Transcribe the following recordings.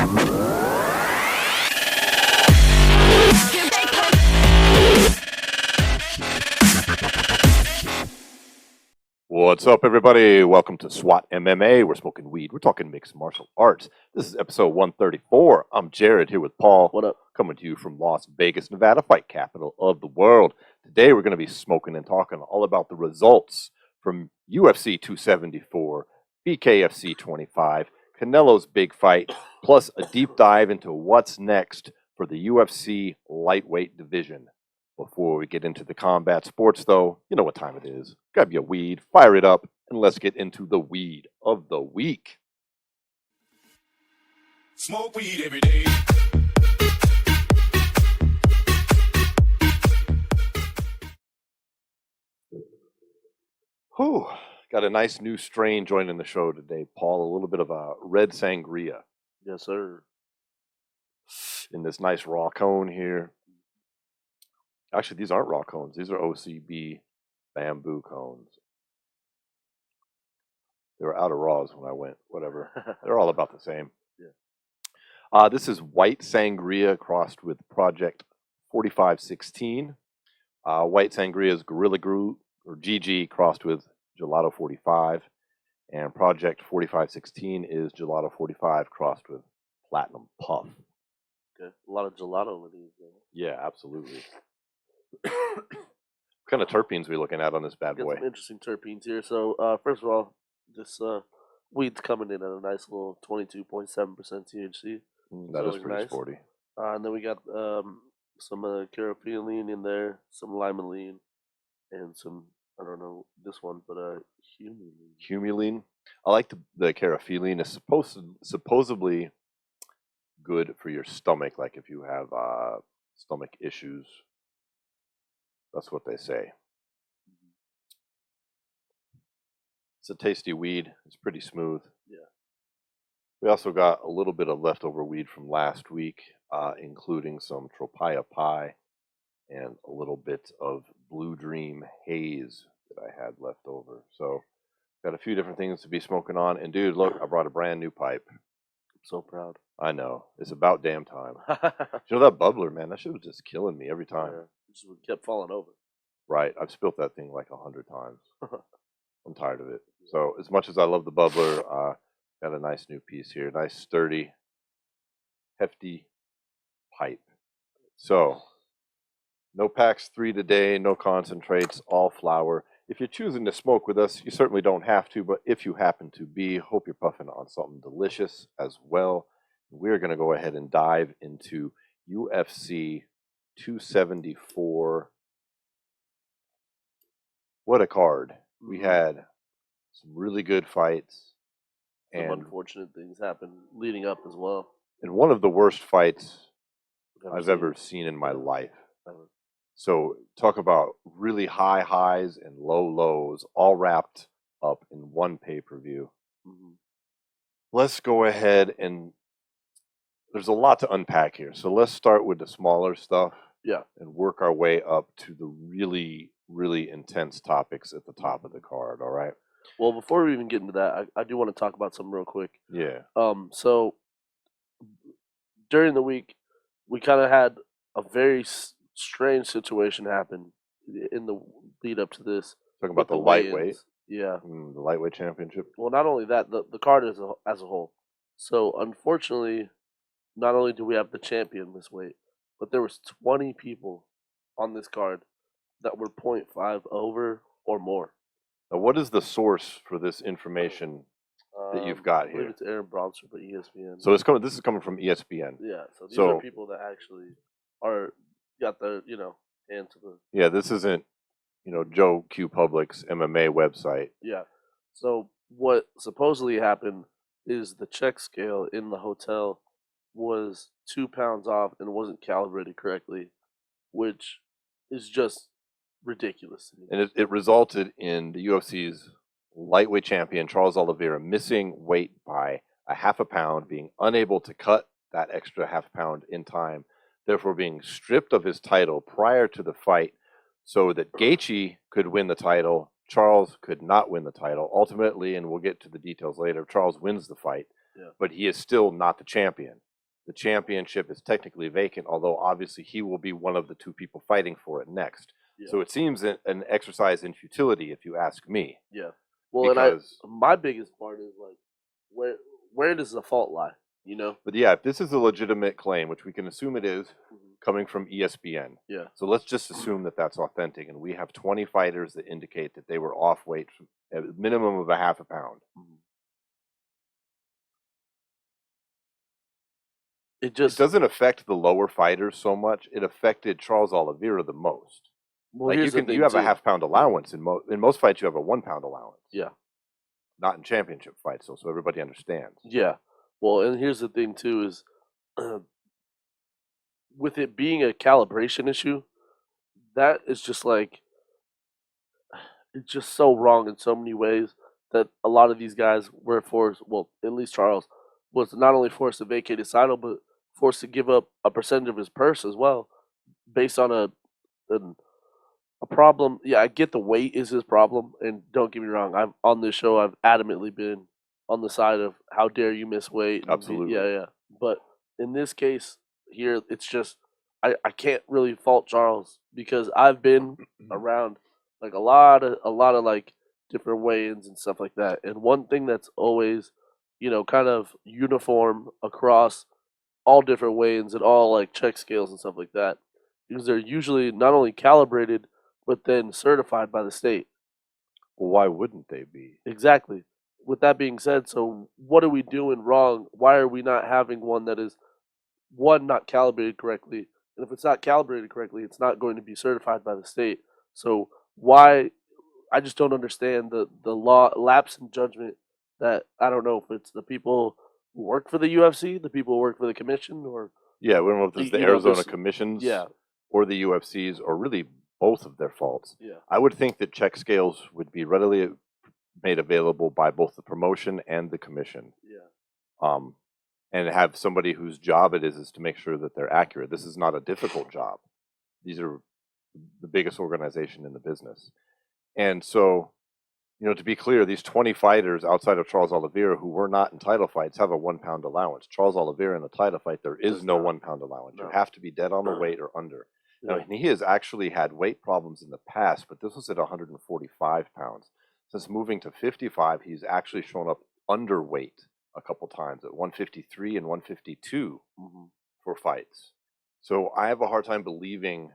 What's up, everybody? Welcome to S.W.A.T MMA. We're smoking weed. We're talking mixed martial arts. This is episode 134. I'm Jarrod here with Paul. What up? Coming to you from Las Vegas, Nevada, fight capital of the world. Today, we're going to be smoking and talking all about the results from UFC 274, BKFC 25, Canelo's big fight, plus a deep dive into what's next for the UFC lightweight division. Before we get into the combat sports, though, you know what time it is. Grab your weed, fire it up, and let's get into the weed of the week. Smoke weed every day. Whew. Got a nice new strain joining the show today, Paul. A little bit of a red sangria. Yes, sir. In this nice raw cone here. Actually, these aren't raw cones. These are OCB bamboo cones. They were out of raws when I went. Whatever. They're all about the same. Yeah. This is white sangria crossed with Project 4516. White sangria is Gorilla Glue or GG crossed with Gelato 45. And Project 4516 is Gelato 45 crossed with Platinum Puff. Okay. A lot of gelato in these. Yeah, absolutely. What kind of terpenes we looking at on this bad boy? Some interesting terpenes here. So, first of all, this weed's coming in at a nice little 22.7% THC. That is pretty nice. sporty. And then we got some caraphenolene in there, some limonene, and some, I don't know this one, but humulene. Humulene. I like the caraphenolene. It's supposedly good for your stomach, like if you have stomach issues. That's what they say. It's a tasty weed. It's pretty smooth. Yeah. We also got a little bit of leftover weed from last week, including some Tropaya Pie and a little bit of Blue Dream Haze that I had left over. So got a few different things to be smoking on. And dude, look, I brought a brand new pipe. I'm so proud. I know. It's about damn time. You know that bubbler, man? That shit was just killing me every time. Yeah. Just kept falling over. Right. I've spilt that thing like 100 times. I'm tired of it. So as much as I love the bubbler, got a nice new piece here. Nice, sturdy, hefty pipe. So no packs 3 today, no concentrates, all flower. If you're choosing to smoke with us, you certainly don't have to, but if you happen to be, hope you're puffing on something delicious as well. We're going to go ahead and dive into UFC 274. What a card. We had some really good fights. Some unfortunate things happened leading up as well. And one of the worst fights I've ever seen in my life. Ever. So talk about really high highs and low lows, all wrapped up in one pay-per-view. Mm-hmm. Let's go ahead and there's a lot to unpack here. So let's start with the smaller stuff. Yeah. And work our way up to the really, really intense topics at the top of the card, all right? Well, before we even get into that, I do want to talk about something real quick. Yeah. So during the week, we kind of had a very strange situation happen in the lead up to this. Talking about the lightweight. Yeah. The lightweight championship. Well, not only that, the card as a whole. So unfortunately, not only do we have the champion this weight, but there was 20 people on this card that were 0.5 over or more. Now, what is the source for this information that you've got I here? believe it's Aaron Bronson, but ESPN. So it's coming. This is coming from ESPN. Yeah. So these are people that actually got the hands to the. Yeah, this isn't Joe Q Public's MMA website. Yeah. So what supposedly happened is the check scale in the hotel was 2 pounds off and wasn't calibrated correctly, which is just ridiculous. And it resulted in the UFC's lightweight champion, Charles Olivera, missing weight by a half a pound, being unable to cut that extra half pound in time, therefore being stripped of his title prior to the fight so that Gaethje could win the title. Charles could not win the title. Ultimately, and we'll get to the details later, Charles wins the fight, but he is still not the champion. the championship is technically vacant, although obviously he will be one of the two people fighting for it next. Yeah. So it seems an exercise in futility, if you ask me. Yeah. Well, because, my biggest part is like, where does the fault lie? You know? But yeah, if this is a legitimate claim, which we can assume it is, Mhm. coming from ESPN. Yeah. So let's just assume that that's authentic, and we have 20 fighters that indicate that they were off weight at a minimum of a half a pound. Mhm. It doesn't affect the lower fighters so much. It affected Charles Oliveira the most. Well, Like here's the thing you have a too. half pound allowance in most fights. You have a 1 pound allowance. Yeah. Not in championship fights, so everybody understands. Yeah. Well, and here's the thing too is, with it being a calibration issue, that is just like, it's just so wrong in so many ways that a lot of these guys were forced. Well, at least Charles was not only forced to vacate his title, but forced to give up a percentage of his purse as well, based on a problem. Yeah, I get the weight is his problem, and don't get me wrong. I'm on this show. I've adamantly been on the side of how dare you miss weight. Absolutely. Yeah. But in this case here, it's just I can't really fault Charles because I've been around like a lot of like different weigh-ins and stuff like that. And one thing that's always, kind of uniform across all different weigh-ins and all like check scales and stuff like that, because they're usually not only calibrated but then certified by the state. Well, why wouldn't they be? Exactly. With that being said, so what are we doing wrong? Why are we not having one that is, one, not calibrated correctly? And if it's not calibrated correctly, it's not going to be certified by the state. So why? I just don't understand the law lapse in judgment. That I don't know if it's the people who work for the UFC, the people who work for the commission, or Yeah, we don't know if it's the Arizona commissions, yeah, or the UFCs, or really both of their faults. yeah, I would think that check scales would be readily made available by both the promotion and the commission. yeah, And have somebody whose job it is to make sure that they're accurate. This is not a difficult job. These are the biggest organization in the business. And so, to be clear, these 20 fighters outside of Charles Oliveira who were not in title fights have a 1 pound allowance. Charles Oliveira in the title fight, there is no 1 pound allowance. No. You have to be dead on the weight or under. yeah. Now, he has actually had weight problems in the past, but this was at 145 pounds. Since moving to 55, he's actually shown up underweight a couple times at 153 and 152 for fights. So I have a hard time believing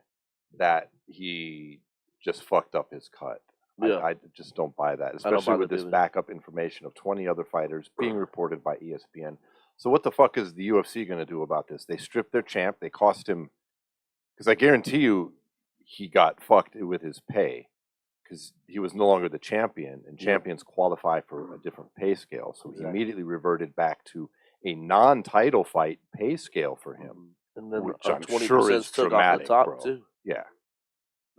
that he just fucked up his cut. Yeah. I just don't buy that, I don't especially buy with that this either. backup information of 20 other fighters being reported by ESPN. So what the fuck is the UFC going to do about this? They stripped their champ. They cost him, because I guarantee you he got fucked with his pay because he was no longer the champion, and champions qualify for a different pay scale. So he immediately reverted back to a non-title fight pay scale for him, And then which a I'm sure is took dramatic, off the top bro. too. Yeah.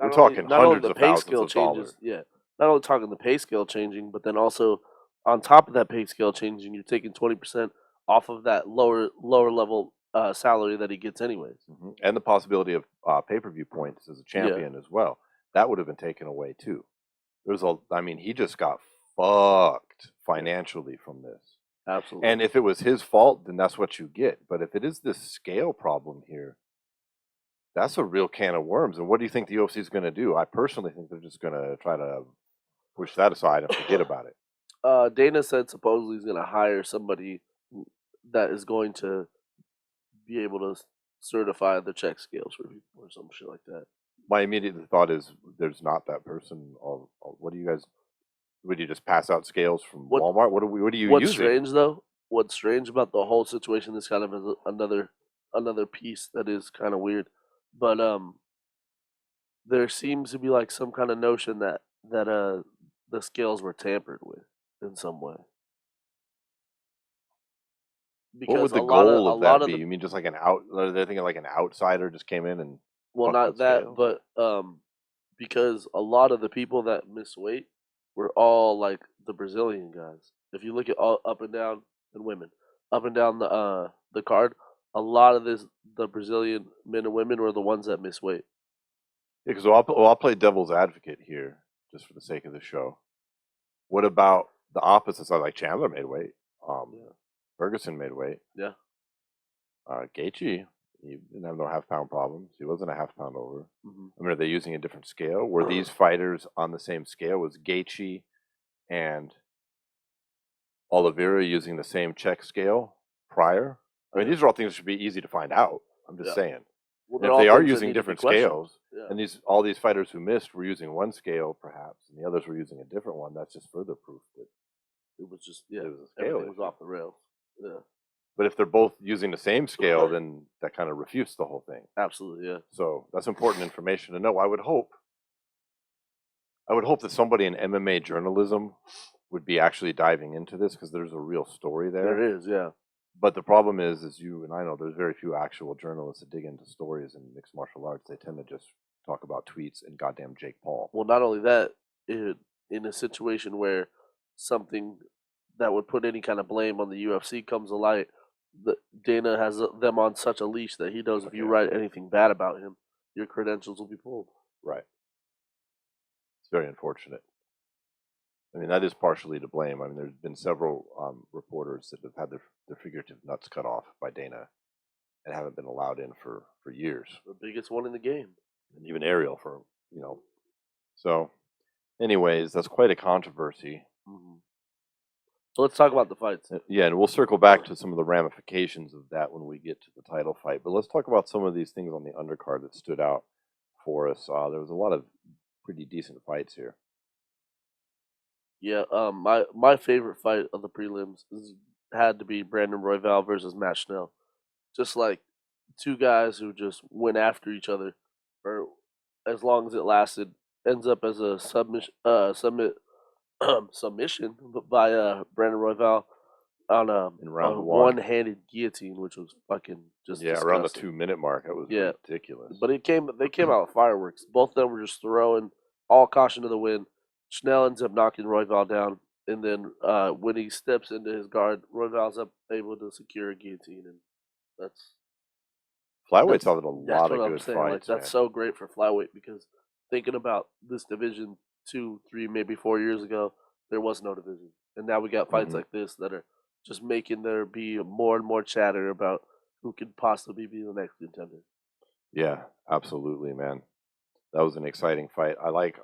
Not We're only- talking not only hundreds the of pay thousands scale of changes, dollars. yeah. Not only talking the pay scale changing, but then also on top of that pay scale changing, you're taking 20% off of that lower level salary that he gets anyways. And the possibility of pay-per-view points as a champion as well. That would have been taken away too. He just got fucked financially from this. Absolutely. And if it was his fault, then that's what you get. But if it is this scale problem here, that's a real can of worms. And what do you think the UFC is going to do? I personally think they're just going to try to push that aside and forget about it. Dana said supposedly he's going to hire somebody that is going to be able to certify the check scales for people or some shit like that. My immediate thought is there's not that person. What do you guys? Would you just pass out scales from Walmart? What are you What's using? strange though? What's strange about the whole situation? This kind of is another piece that is kind of weird, but there seems to be like some kind of notion that the scales were tampered with in some way. Because What would the goal of that be? You mean just like they're thinking like an outsider just came in and well, not that, but because a lot of the people that miss weight were all like the Brazilian guys. If you look at all up and down and women, up and down the card, a lot of the Brazilian men and women were the ones that miss weight. Yeah, because I'll play devil's advocate here just for the sake of the show. What about the opposite side? Like Chandler made weight. Ferguson made weight. Yeah. Gaethje, he didn't have no half-pound problems. He wasn't a half-pound over. Mm-hmm. I mean, are they using a different scale? Were these fighters on the same scale? Was Gaethje and Olivera using the same check scale prior? I mean, these are all things that should be easy to find out. I'm just saying. Well, And if they are using different scales, and all these fighters who missed were using one scale, perhaps, and the others were using a different one, that's just further proof that it was just it was a scale everything was issue. off the rails. Yeah, But if they're both using the same scale, then that kind of refutes the whole thing. absolutely. Yeah. So that's important information to know. I would hope that somebody in MMA journalism would be actually diving into this, because there's a real story there. There is, yeah. But the problem is, as you and I know, there's very few actual journalists that dig into stories in mixed martial arts. They tend to just talk about tweets and goddamn Jake Paul. Well, not only that, in a situation where something that would put any kind of blame on the UFC comes to light, Dana has them on such a leash that he knows if you write anything bad about him, your credentials will be pulled. Right. It's very unfortunate. I mean, that is partially to blame. I mean, there's been several reporters that have had their figurative nuts cut off by Dana and haven't been allowed in for years. The biggest one in the game. And even Ariel for, So, anyways, that's quite a controversy. Mm-hmm. So let's talk about the fights. Yeah, and we'll circle back to some of the ramifications of that when we get to the title fight. But let's talk about some of these things on the undercard that stood out for us. There was a lot of pretty decent fights here. Yeah, my favorite fight of the prelims had to be Brandon Royval versus Matt Schnell. Just like two guys who just went after each other for as long as it lasted. Ends up as a submission by Brandon Royval on In round a one. one-handed guillotine, which was fucking just around the disgusting. 2-minute mark. That was ridiculous. But they came out with fireworks. Both of them were just throwing all caution to the wind. Schnell ends up knocking Royval down, and then when he steps into his guard, Royval's able to secure a guillotine, and that's Flyweights have a lot of good saying. fights. That's so great for flyweight, because thinking about this division 2, 3, maybe 4 years ago, there was no division, and now we got fights like this that are just making there be more and more chatter about who could possibly be the next contender. Yeah, absolutely, man. That was an exciting fight. I like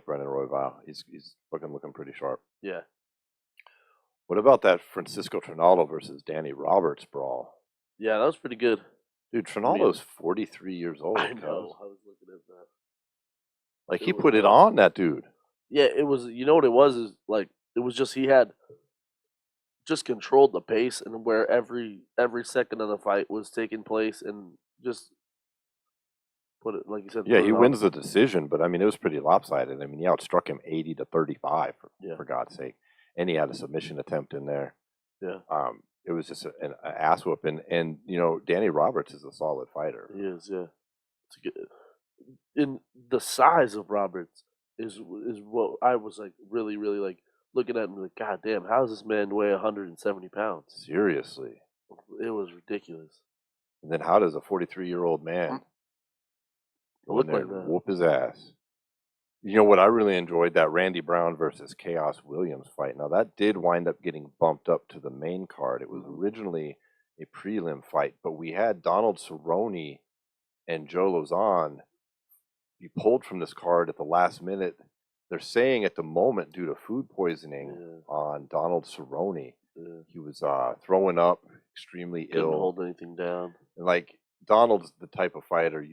Brandon Royval. He's looking pretty sharp. Yeah. What about that Francisco Trinaldo versus Danny Roberts brawl? Yeah, that was pretty good. Dude, Trinaldo's 43 years old. I know. I was looking at that. Like, he put it on, that dude. Yeah, it was. You know what it was? Is like it was just he had just controlled the pace, and where every second of the fight was taking place, and just put it, like you said. Yeah, he wins the decision, but I mean, it was pretty lopsided. I mean, he outstruck him 80-35 for God's sake, and he had a submission attempt in there. Yeah. It was just an ass whooping, and Danny Roberts is a solid fighter. He is, yeah. In the size of Roberts is what I was like really like looking at him like, God damn, how does this man weigh 170 pounds? Seriously, it was ridiculous. And then how does a 43-year-old man go in there and whoop his ass? You know what I really enjoyed? That Randy Brown versus Chaos Williams fight. Now, that did wind up getting bumped up to the main card. It was originally a prelim fight, but we had Donald Cerrone and Joe Lozon be pulled from this card at the last minute. They're saying at the moment, due to food poisoning on Donald Cerrone, he was throwing up, extremely ill. Couldn't hold anything down. And like, Donald's the type of fighter,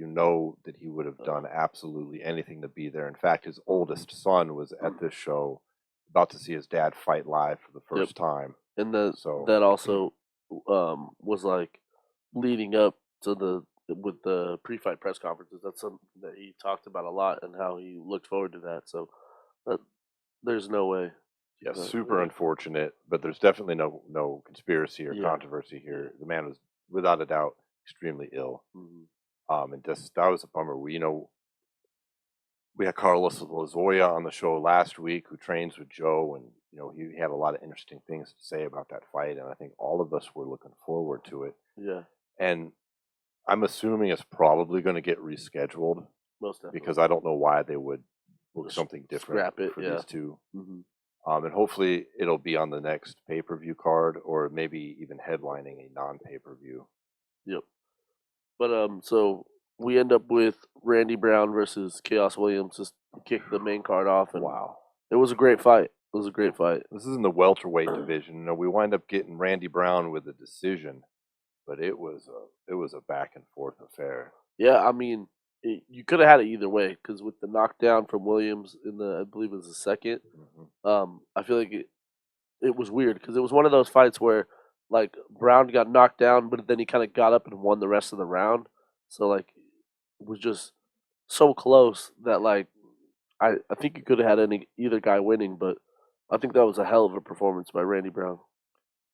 that he would have done absolutely anything to be there. In fact, his oldest son was at this show, about to see his dad fight live for the first time. And that also was like leading up to with the pre-fight press conferences. That's something that he talked about a lot, and how he looked forward to that. So there's no way. Yeah, super unfortunate, but there's definitely no conspiracy or controversy here. The man was, without a doubt, extremely ill. And just, that was a bummer. We had Carlos Lozoya on the show last week, who trains with Joe, and he had a lot of interesting things to say about that fight, and I think all of us were looking forward to it. Yeah. And I'm assuming it's probably going to get rescheduled. Most definitely. Because I don't know why they would book something different for these two. And hopefully it'll be on the next pay-per-view card, or maybe even headlining a non-pay-per-view. Yep. But so we end up with Randy Brown versus Chaos Williams just to kick the main card off, and Wow. it was a great fight. It was a great fight. This is in the welterweight division. You know, we wind up getting Randy Brown with a decision, but it was a back and forth affair. Yeah, I mean, you could have had it either way because with the knockdown from Williams in the, I believe it was the second, I feel like it was weird because it was one of those fights where like Brown got knocked down, but then he kind of got up and won the rest of the round. So like it was just so close that like I think you could have had either guy winning, but I think that was a hell of a performance by Randy Brown.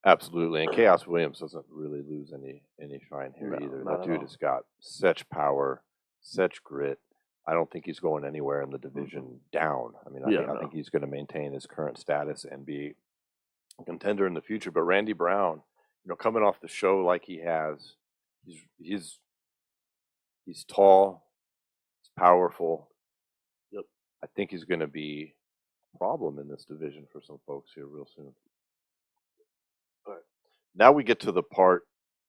Absolutely, and Chaos Williams doesn't really lose any shine here No, either. not That at dude all. has got such power, such grit. I don't think he's going anywhere in the division down. I mean, Yeah, I think he's going to maintain his current status and be a contender in the future. But Randy Brown, you know, coming off the show like he has, he's tall, he's powerful. Yep. I think he's going to be a problem in this division for some folks here real soon. All right. Now we get to the part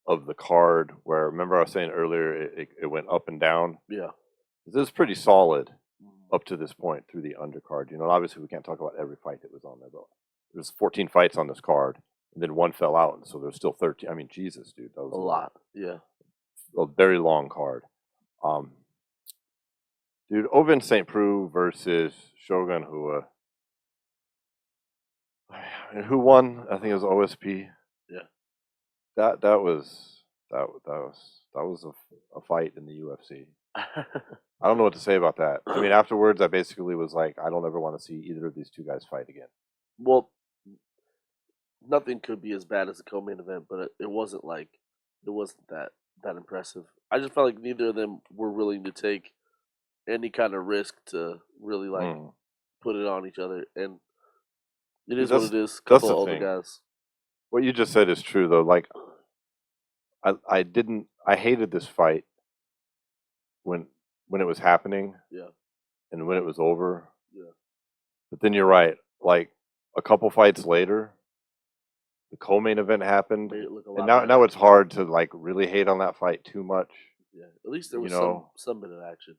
of the card where, remember I was saying earlier, it went up and down. Yeah. This is pretty solid up to this point through the undercard. You know, obviously we can't talk about every fight that was on there, but there's 14 fights on this card, and then one fell out, and so there's still 13. I mean, Jesus, dude, that was A lot. Yeah. a very long card. Dude, Ovin St. Preux versus Shogun Hua. And who won? I think it was OSP. Yeah. That was a fight in the UFC. I don't know what to say about that. I mean, afterwards, I basically was like, I don't ever want to see either of these two guys fight again. Well, nothing could be as bad as the co-main event, but it wasn't that impressive. I just felt like neither of them were willing to take any kind of risk to really like put it on each other, and it is what it is. Couple of older guys. What you just said is true, though. Like, I hated this fight when it was happening, Yeah, and when it was over. yeah. But then you're right. Like a couple fights later, the co-main event happened, Made it look a lot and better. now it's hard to like really hate on that fight too much. Yeah, at least there was You know, some bit of action.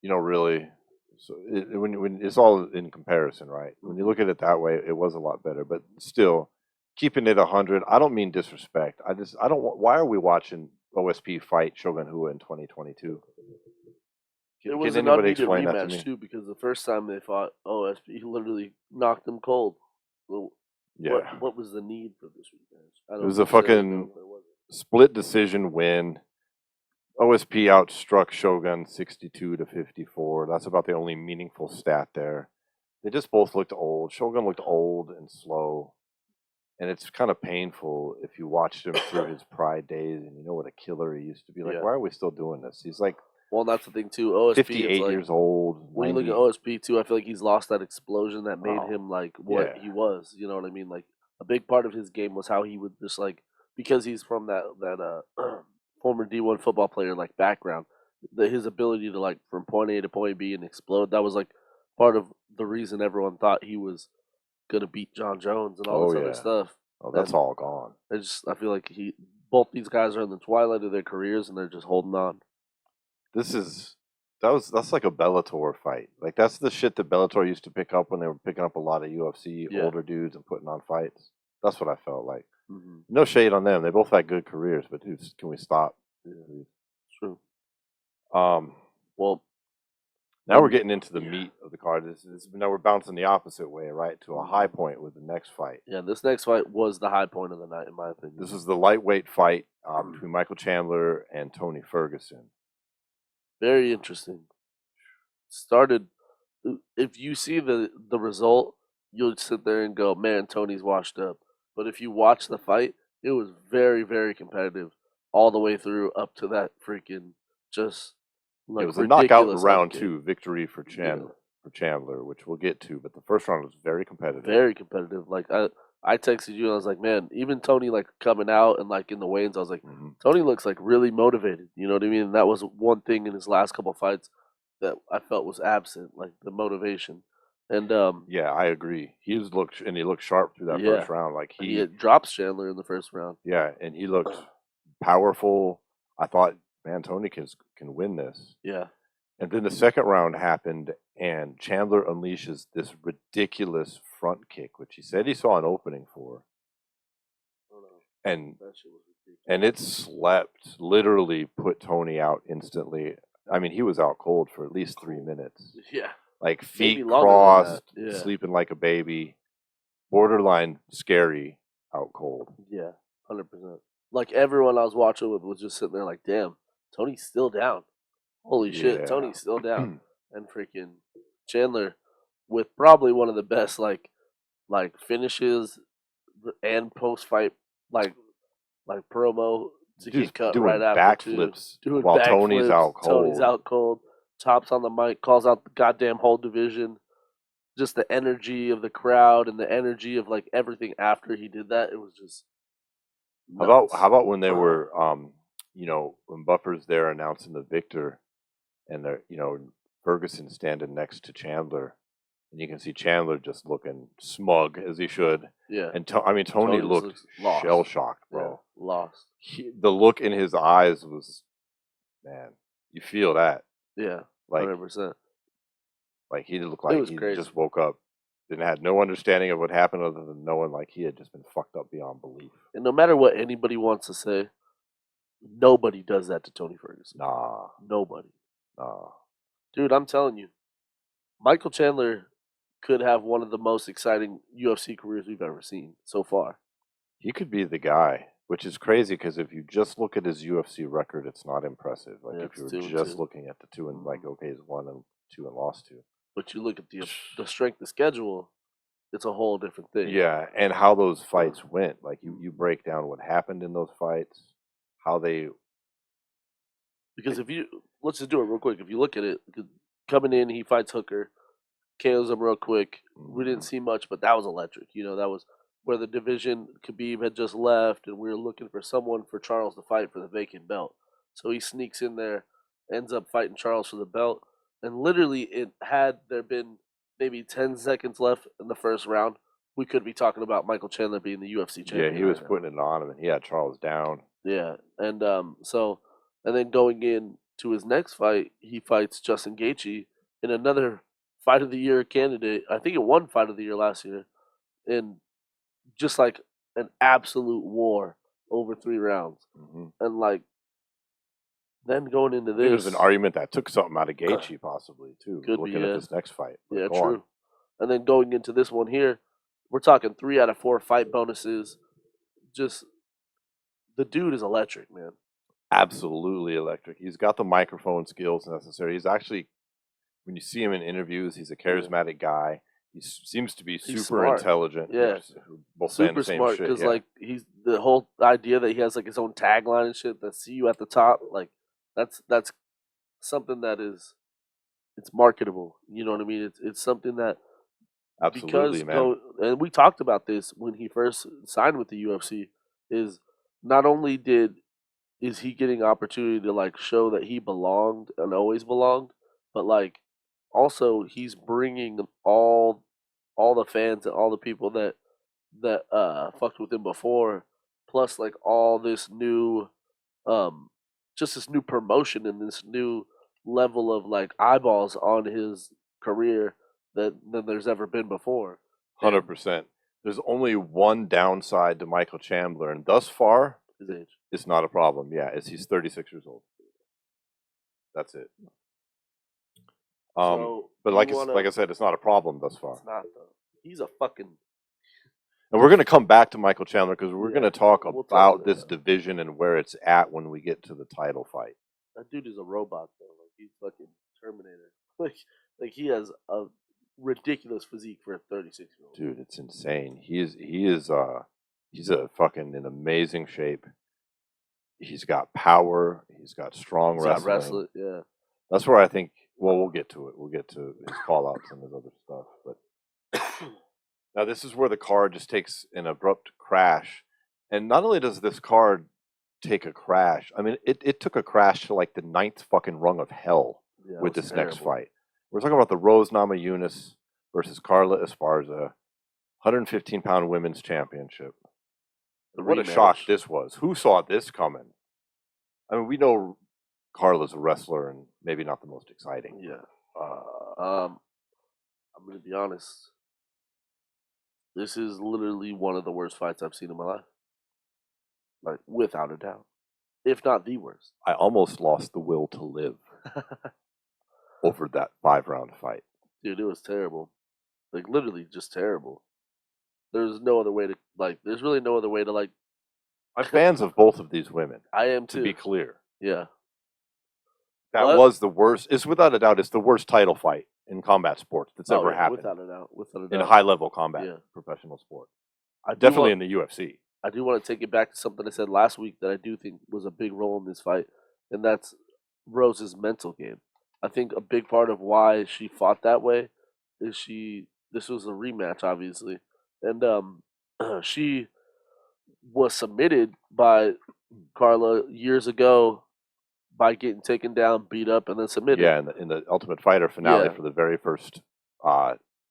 You know, really. So when it's all in comparison, right? When you look at it that way, it was a lot better. But still, keeping it 100. I don't mean disrespect. I don't. Why are we watching OSP fight Shogun Hua in 2022? It was Can an anybody unneeded explain that to rematch me? too, because the first time they fought, OSP literally knocked them cold. Well, Yeah, what was the need for this rematch? it was a fucking split decision win. OSP outstruck Shogun 62-54. That's about the only meaningful stat there. They just both looked old. Shogun looked old and slow. And it's kind of painful if you watched him through his pride days and you know what a killer he used to be. Like, why are we still doing this? He's like, well, that's the thing too. OSP 58 like, years old. When you look at OSP too, I feel like he's lost that explosion that made him like what he was. You know what I mean? Like a big part of his game was how he would just like, because he's from that former D1 football player like background, his ability to like from point A to point B and explode. That was like part of the reason everyone thought he was gonna beat John Jones and all this other stuff. Oh, that's all gone. I feel like both these guys are in the twilight of their careers and they're just holding on. That's like a Bellator fight. Like that's the shit that Bellator used to pick up when they were picking up a lot of UFC older dudes and putting on fights. That's what I felt like. Mm-hmm. No shade on them. They both had good careers, but dude, can we stop? Yeah, true. Well, now we're getting into the meat of the card. Now we're bouncing the opposite way, right, to a high point with the next fight. Yeah, this next fight was the high point of the night, in my opinion. This is the lightweight fight between Michael Chandler and Tony Ferguson. Very interesting. Started. If you see the result, you'll sit there and go, "Man, Tony's washed up." But if you watch the fight, it was very, very competitive all the way through up to that freaking just. Like it was a knockout in round 2 victory for Chandler, which we'll get to. But the first round was very competitive. Very competitive. Like I texted you and I was like, man, even Tony like coming out and like in the weigh-ins, I was like, Tony looks like really motivated. You know what I mean? And that was one thing in his last couple of fights that I felt was absent, like the motivation. And yeah, I agree. He looked sharp through that first round. Like he drops Chandler in the first round. Yeah, and he looked powerful. I thought, man, Tony can win this. Yeah. And then the second round happened, and Chandler unleashes this ridiculous front kick, which he said he saw an opening for. And That shit was ridiculous. and it slept, literally put Tony out instantly. I mean, he was out cold for at least 3 minutes. Yeah. Like Maybe feet longer than crossed, that, yeah. sleeping like a baby, borderline scary, out cold. Yeah. 100%. Like everyone I was watching with was just sitting there like, damn, Tony's still down. Holy shit, Yeah. Tony's still down. And freaking Chandler with probably one of the best like finishes and post fight like promo to Dude's get cut doing right after too. backflips Doing while backflips. Tony's out cold. Tony's out cold. Tops on the mic, calls out the goddamn whole division. Just the energy of the crowd and the energy of like everything after he did that, it was just nuts. How about when they were when Buffer's there announcing the victor, and they're Ferguson standing next to Chandler, and you can see Chandler just looking smug as he should. Yeah. And Tony Tony looked looks lost. shell shocked, Yeah, bro. lost. The look in his eyes was, man, you feel that. Yeah, Like 100%. like he looked like was he crazy. just woke up and had no understanding of what happened other than knowing like he had just been fucked up beyond belief. And no matter what anybody wants to say, nobody does that to Tony Ferguson. Nah. Nobody. Dude, I'm telling you, Michael Chandler could have one of the most exciting UFC careers we've ever seen so far. He could be the guy, which is crazy because if you just look at his UFC record, it's not impressive. Like Yeah, if you it's were 2-2. just looking at the two and like, okay, he's 1 and 2 and lost 2. But you look at the strength of schedule, it's a whole different thing. Yeah, and how those fights went. Like you break down what happened in those fights, how they. Because let's just do it real quick. If you look at it, coming in, he fights Hooker, KOs him real quick. We didn't see much, but that was electric. That was where the division Khabib had just left, and we were looking for someone for Charles to fight for the vacant belt. So he sneaks in there, ends up fighting Charles for the belt, and literally, had there been maybe 10 seconds left in the first round, we could be talking about Michael Chandler being the UFC champion. Yeah, he was right now. putting it on him, and he had Charles down. Yeah, and and then going into his next fight, he fights Justin Gaethje in another Fight of the Year candidate. I think it won Fight of the Year last year, and just like an absolute war over 3 rounds. Mm-hmm. And like then going into I think this, there's an argument that took something out of Gaethje possibly too. Could looking be, at yeah. this next fight. But yeah, go true. on. And then going into this one here, we're talking 3 out of 4 fight bonuses. Just the dude is electric, man. Absolutely electric. He's got the microphone skills necessary. He's actually, when you see him in interviews, he's a charismatic guy. He seems to be super smart. intelligent. Yeah. Both saying Super the same smart shit. because Yeah. like he's the whole idea that he has like his own tagline and shit that "See you at the top." Like that's something that it's marketable. You know what I mean? It's something that Absolutely, man. and we talked about this when he first signed with the UFC. Is not only is he getting opportunity to like show that he belonged and always belonged, but like also he's bringing all the fans and all the people that fucked with him before, plus like all this new just this new promotion and this new level of like eyeballs on his career than there's ever been before. 100%. There's only one downside to Michael Chandler, and thus far, His age. it's not a problem. Yeah, he's 36 years old. That's it. So but like I said, it's not a problem thus far. It's not though. He's a fucking. And we're going to come back to Michael Chandler because we're going to talk we'll about talk this about division and where it's at when we get to the title fight. That dude is a robot though. Like he's fucking Terminator. Like he has a ridiculous physique for a 36-year-old. Dude, it's insane. He's a fucking in amazing shape. He's got power. He's got strong wrestling. Yeah. That's where I think. Well, we'll get to it. We'll get to his call outs and his other stuff. But now this is where the card just takes an abrupt crash. And not only does this card take a crash, I mean, it took a crash to like the 9th fucking rung of hell with this next fight. We're talking about the Rose Namajunas versus Carla Esparza, 115-pound women's championship. What a shock this was. Who saw this coming? I mean, we know Carla's a wrestler and maybe not the most exciting. Yeah. I'm gonna be honest. This is literally one of the worst fights I've seen in my life. Like, without a doubt. If not the worst. I almost lost the will to live over that 5-round fight. Dude, it was terrible. Like, literally just terrible. There's no other way to, like, there's really no other way to, like. I'm fans of both of these women, I am to too. be clear. Yeah. That But- was the worst. It's without a doubt, it's the worst title fight in combat sports that's ever yeah, happened Without a doubt. Without a doubt. in a high-level combat Yeah. professional sport. I do Definitely want- in the UFC. I do want to take it back to something I said last week that I do think was a big role in this fight, and that's Rose's mental game. I think a big part of why she fought that way is this was a rematch, obviously, and she was submitted by Carla years ago by getting taken down, beat up, and then submitted. Yeah, in the Ultimate Fighter finale Yeah. for the very first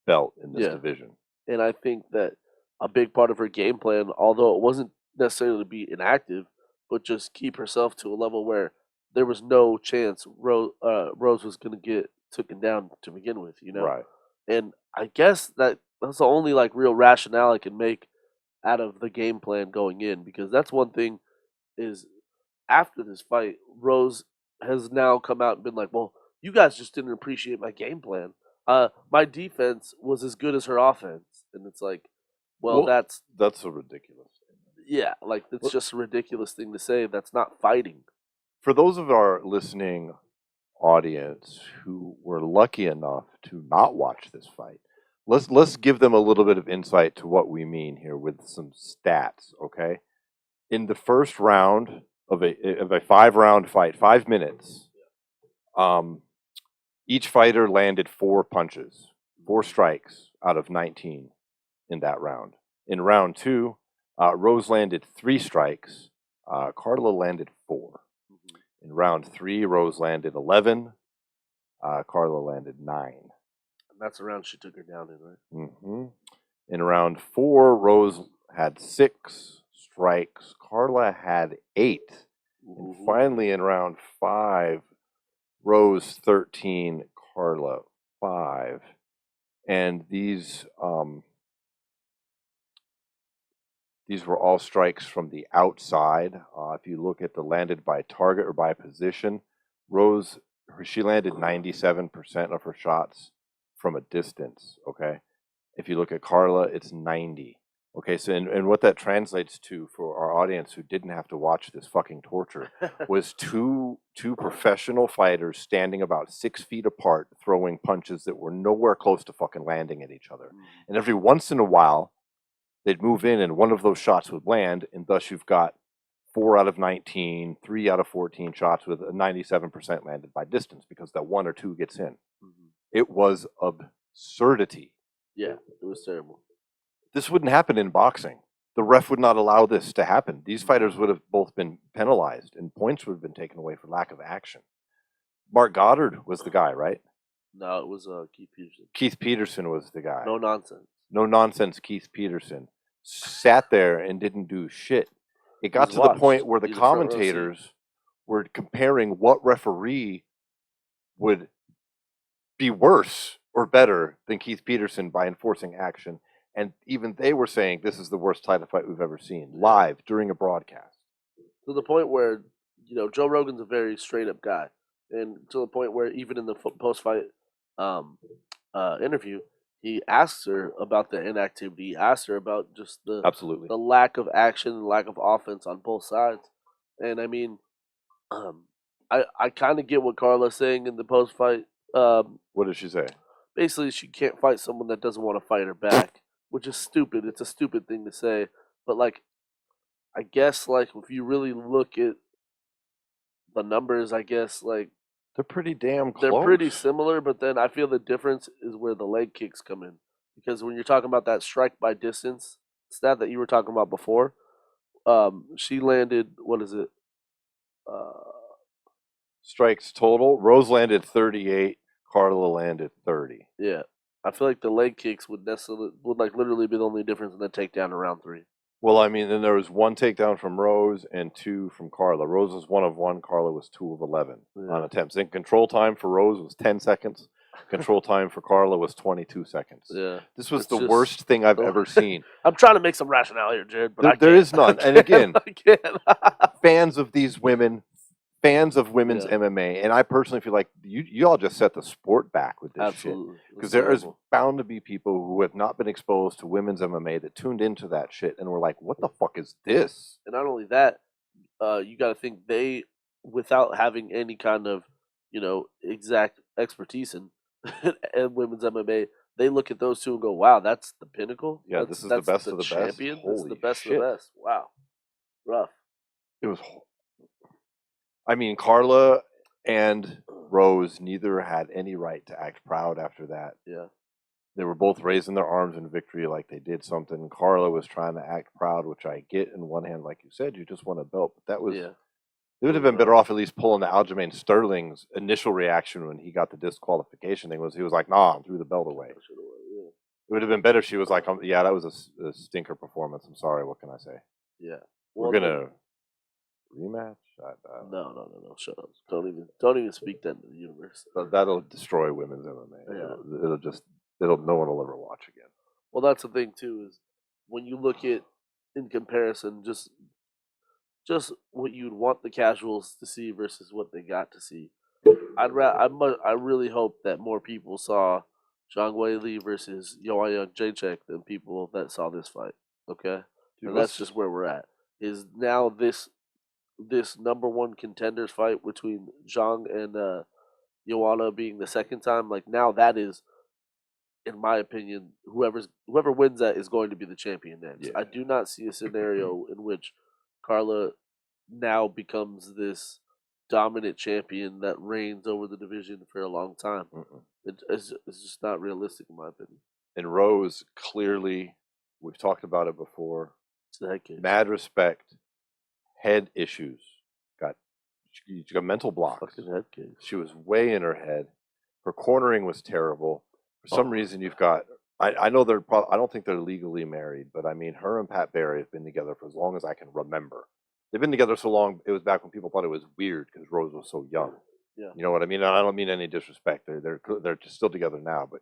belt in this Yeah. division. And I think that a big part of her game plan, although it wasn't necessarily to be inactive, but just keep herself to a level where there was no chance Rose was going to get taken down to begin with, you know? Right. And I guess that's the only like real rationale I can make out of the game plan going in, because that's one thing is after this fight, Rose has now come out and been like, well, you guys just didn't appreciate my game plan. My defense was as good as her offense. And it's like, well, that's a ridiculous thing. yeah, like it's just a ridiculous thing to say. That's not fighting. For those of our listening audience who were lucky enough to not watch this fight, let's give them a little bit of insight to what we mean here with some stats, okay? In the first round of a 5-round fight, 5 minutes, each fighter landed 4 punches, 4 strikes out of 19 in that round. In round 2, Rose landed 3 strikes, Carla landed 4. In round 3, Rose landed 11, Carla landed 9. And that's the round she took her down in, right? Mm-hmm. In round 4, Rose had 6 strikes, Carla had 8. And finally, in round 5, Rose 13, Carla 5. And these were all strikes from the outside. If you look at the landed by target or by position, Rose, she landed 97% of her shots from a distance, okay? If you look at Carla, it's 90. Okay, so and what that translates to for our audience who didn't have to watch this fucking torture was two professional fighters standing about 6 feet apart, throwing punches that were nowhere close to fucking landing at each other. And every once in a while, they'd move in and one of those shots would land, and thus you've got 4 out of 19, 3 out of 14 shots with a 97% landed by distance because that 1 or 2 gets in. It was absurdity. Yeah, it was terrible. This wouldn't happen in boxing. The ref would not allow this to happen. These fighters would have both been penalized and points would have been taken away for lack of action. Mark Goddard was the guy, right? No, it was Keith Peterson. Keith Peterson was the guy. No nonsense. No nonsense Keith Peterson sat there and didn't do shit. It got He's to the watched. point where the He's a front row seat. commentators were comparing what referee would be worse or better than Keith Peterson by enforcing action. And even they were saying this is the worst title fight we've ever seen live during a broadcast. To the point where, you know, Joe Rogan's a very straight up guy. And to the point where even in the post fight interview, he asks her about the inactivity. He asks her about just Absolutely. the lack of action and lack of offense on both sides. And I mean, I kind of get what Carla's saying in the post fight. What did she say? Basically, she can't fight someone that doesn't want to fight her back, which is stupid. It's a stupid thing to say. But, like, I guess, like, if you really look at the numbers, I guess, like, They're pretty damn close. they're pretty similar, but then I feel the difference is where the leg kicks come in. Because when you're talking about that strike by distance stat that you were talking about before, she landed, what is it? Strikes total. Rose landed 38. Carla landed 30. Yeah. I feel like the leg kicks would like literally be the only difference in the takedown in round 3. Well, I mean, then there was 1 takedown from Rose and 2 from Carla. Rose was 1 of 1. Carla was 2 of 11 on Yeah. attempts. And control time for Rose was 10 seconds. Control time for Carla was 22 seconds. Yeah. This was It's the just- worst thing I've ever seen. I'm trying to make some rationale here, Jared, but There I can't. is none. I And again, can't. I can't. fans of these women, fans of women's Yeah. MMA, and I personally feel like you all just set the sport back with this shit. Absolutely. Because It's there is horrible. bound to be people who have not been exposed to women's MMA that tuned into that shit and were like, what the fuck is this? And not only that, you got to think they, without having any kind of, exact expertise in women's MMA, they look at those two and go, "Wow, that's the pinnacle. Yeah, this is the best of the best. champion. This is the Holy best of shit. the best. Wow, rough." It was. I mean, Carla and Rose neither had any right to act proud after that. Yeah, They were both raising their arms in victory like they did something. Carla was trying to act proud, which I get in one hand. Like you said, you just won a belt. But that was. yeah. They would have been better off at least pulling the Aljamain Sterling's initial reaction when he got the disqualification thing was he was like, nah, and threw the belt away. Yeah. It would have been better if she was like, yeah, that was a stinker performance. I'm sorry. What can I say? Yeah. We're going to rematch? No. Shut up. Don't even speak that into the universe. That'll destroy women's MMA. Yeah. No one will ever watch again. Well, that's the thing too, is when you look at in comparison, just what you'd want the casuals to see versus what they got to see. I really hope that more people saw Zhang Weili versus Joanna Jacek than people that saw this fight. Okay, Dude, and that's just where we're at. Is now this number one contenders fight between Zhang and Joanna being the second time. Like now that is, in my opinion, whoever wins that is going to be the champion next. Yeah. I do not see a scenario in which Carla now becomes this dominant champion that reigns over the division for a long time. It's just not realistic in my opinion. And Rose, clearly, we've talked about it before. It's the head case. Mad respect, head issues. She got mental blocks. Fucking head case. She was way in her head. Her cornering was terrible. For some reason, you've got. I know they're. I don't think they're legally married, but I mean, her and Pat Barry have been together for as long as I can remember. They've been together so long. It was back when people thought it was weird because Rose was so young. Yeah. You know what I mean? And I don't mean any disrespect. They're just still together now, but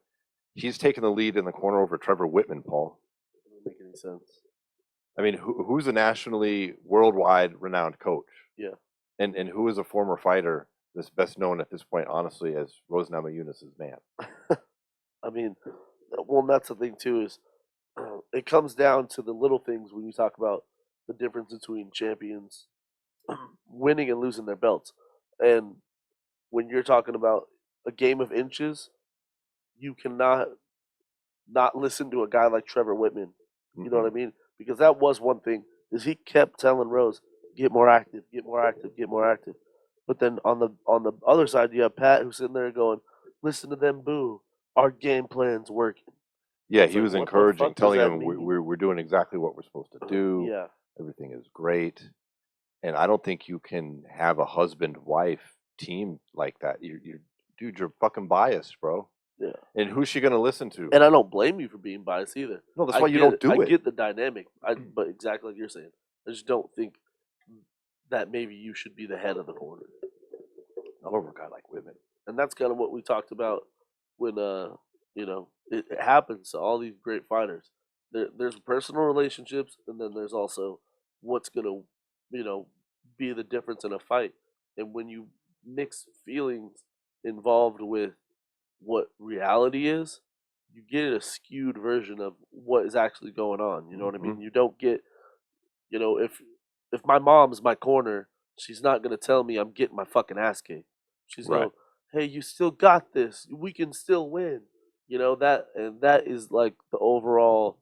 he's taking the lead in the corner over Trevor Whitman. Paul. Doesn't make any sense. I mean, who's a nationally, worldwide renowned coach? Yeah. And who is a former fighter that's best known at this point, honestly, as Rose Namajunas' man? I mean, well, that's the thing too is it comes down to the little things when you talk about the difference between champions winning and losing their belts. And when you're talking about a game of inches, you cannot not listen to a guy like Trevor Whitman. You know what I mean? Because that was one thing is he kept telling Rose, get more active, get more active, get more active. But then on the other side, you have Pat who's sitting there going, listen to them boo. Our game plan's working. Yeah, It's he like, was what the encouraging, fuck does telling that him mean? we're doing exactly what we're supposed to do. Yeah. Everything is great. And I don't think you can have a husband-wife team like that. Dude, you're fucking biased, bro. Yeah. And who's she going to listen to? And I don't blame you for being biased either. No, that's why you don't do I it. get the dynamic, but exactly like you're saying, I just don't think that maybe you should be the head of the corner. Not over a guy like Whitman. And that's kind of what we talked about when it happens to all these great fighters. There's personal relationships, and then there's also what's gonna be the difference in a fight. And when you mix feelings involved with what reality is, you get a skewed version of what is actually going on. You know what I mean? You don't get, if my mom's my corner, she's not gonna tell me I'm getting my fucking ass kicked. She's Right. going, hey, you still got this. We can still win. That is like the overall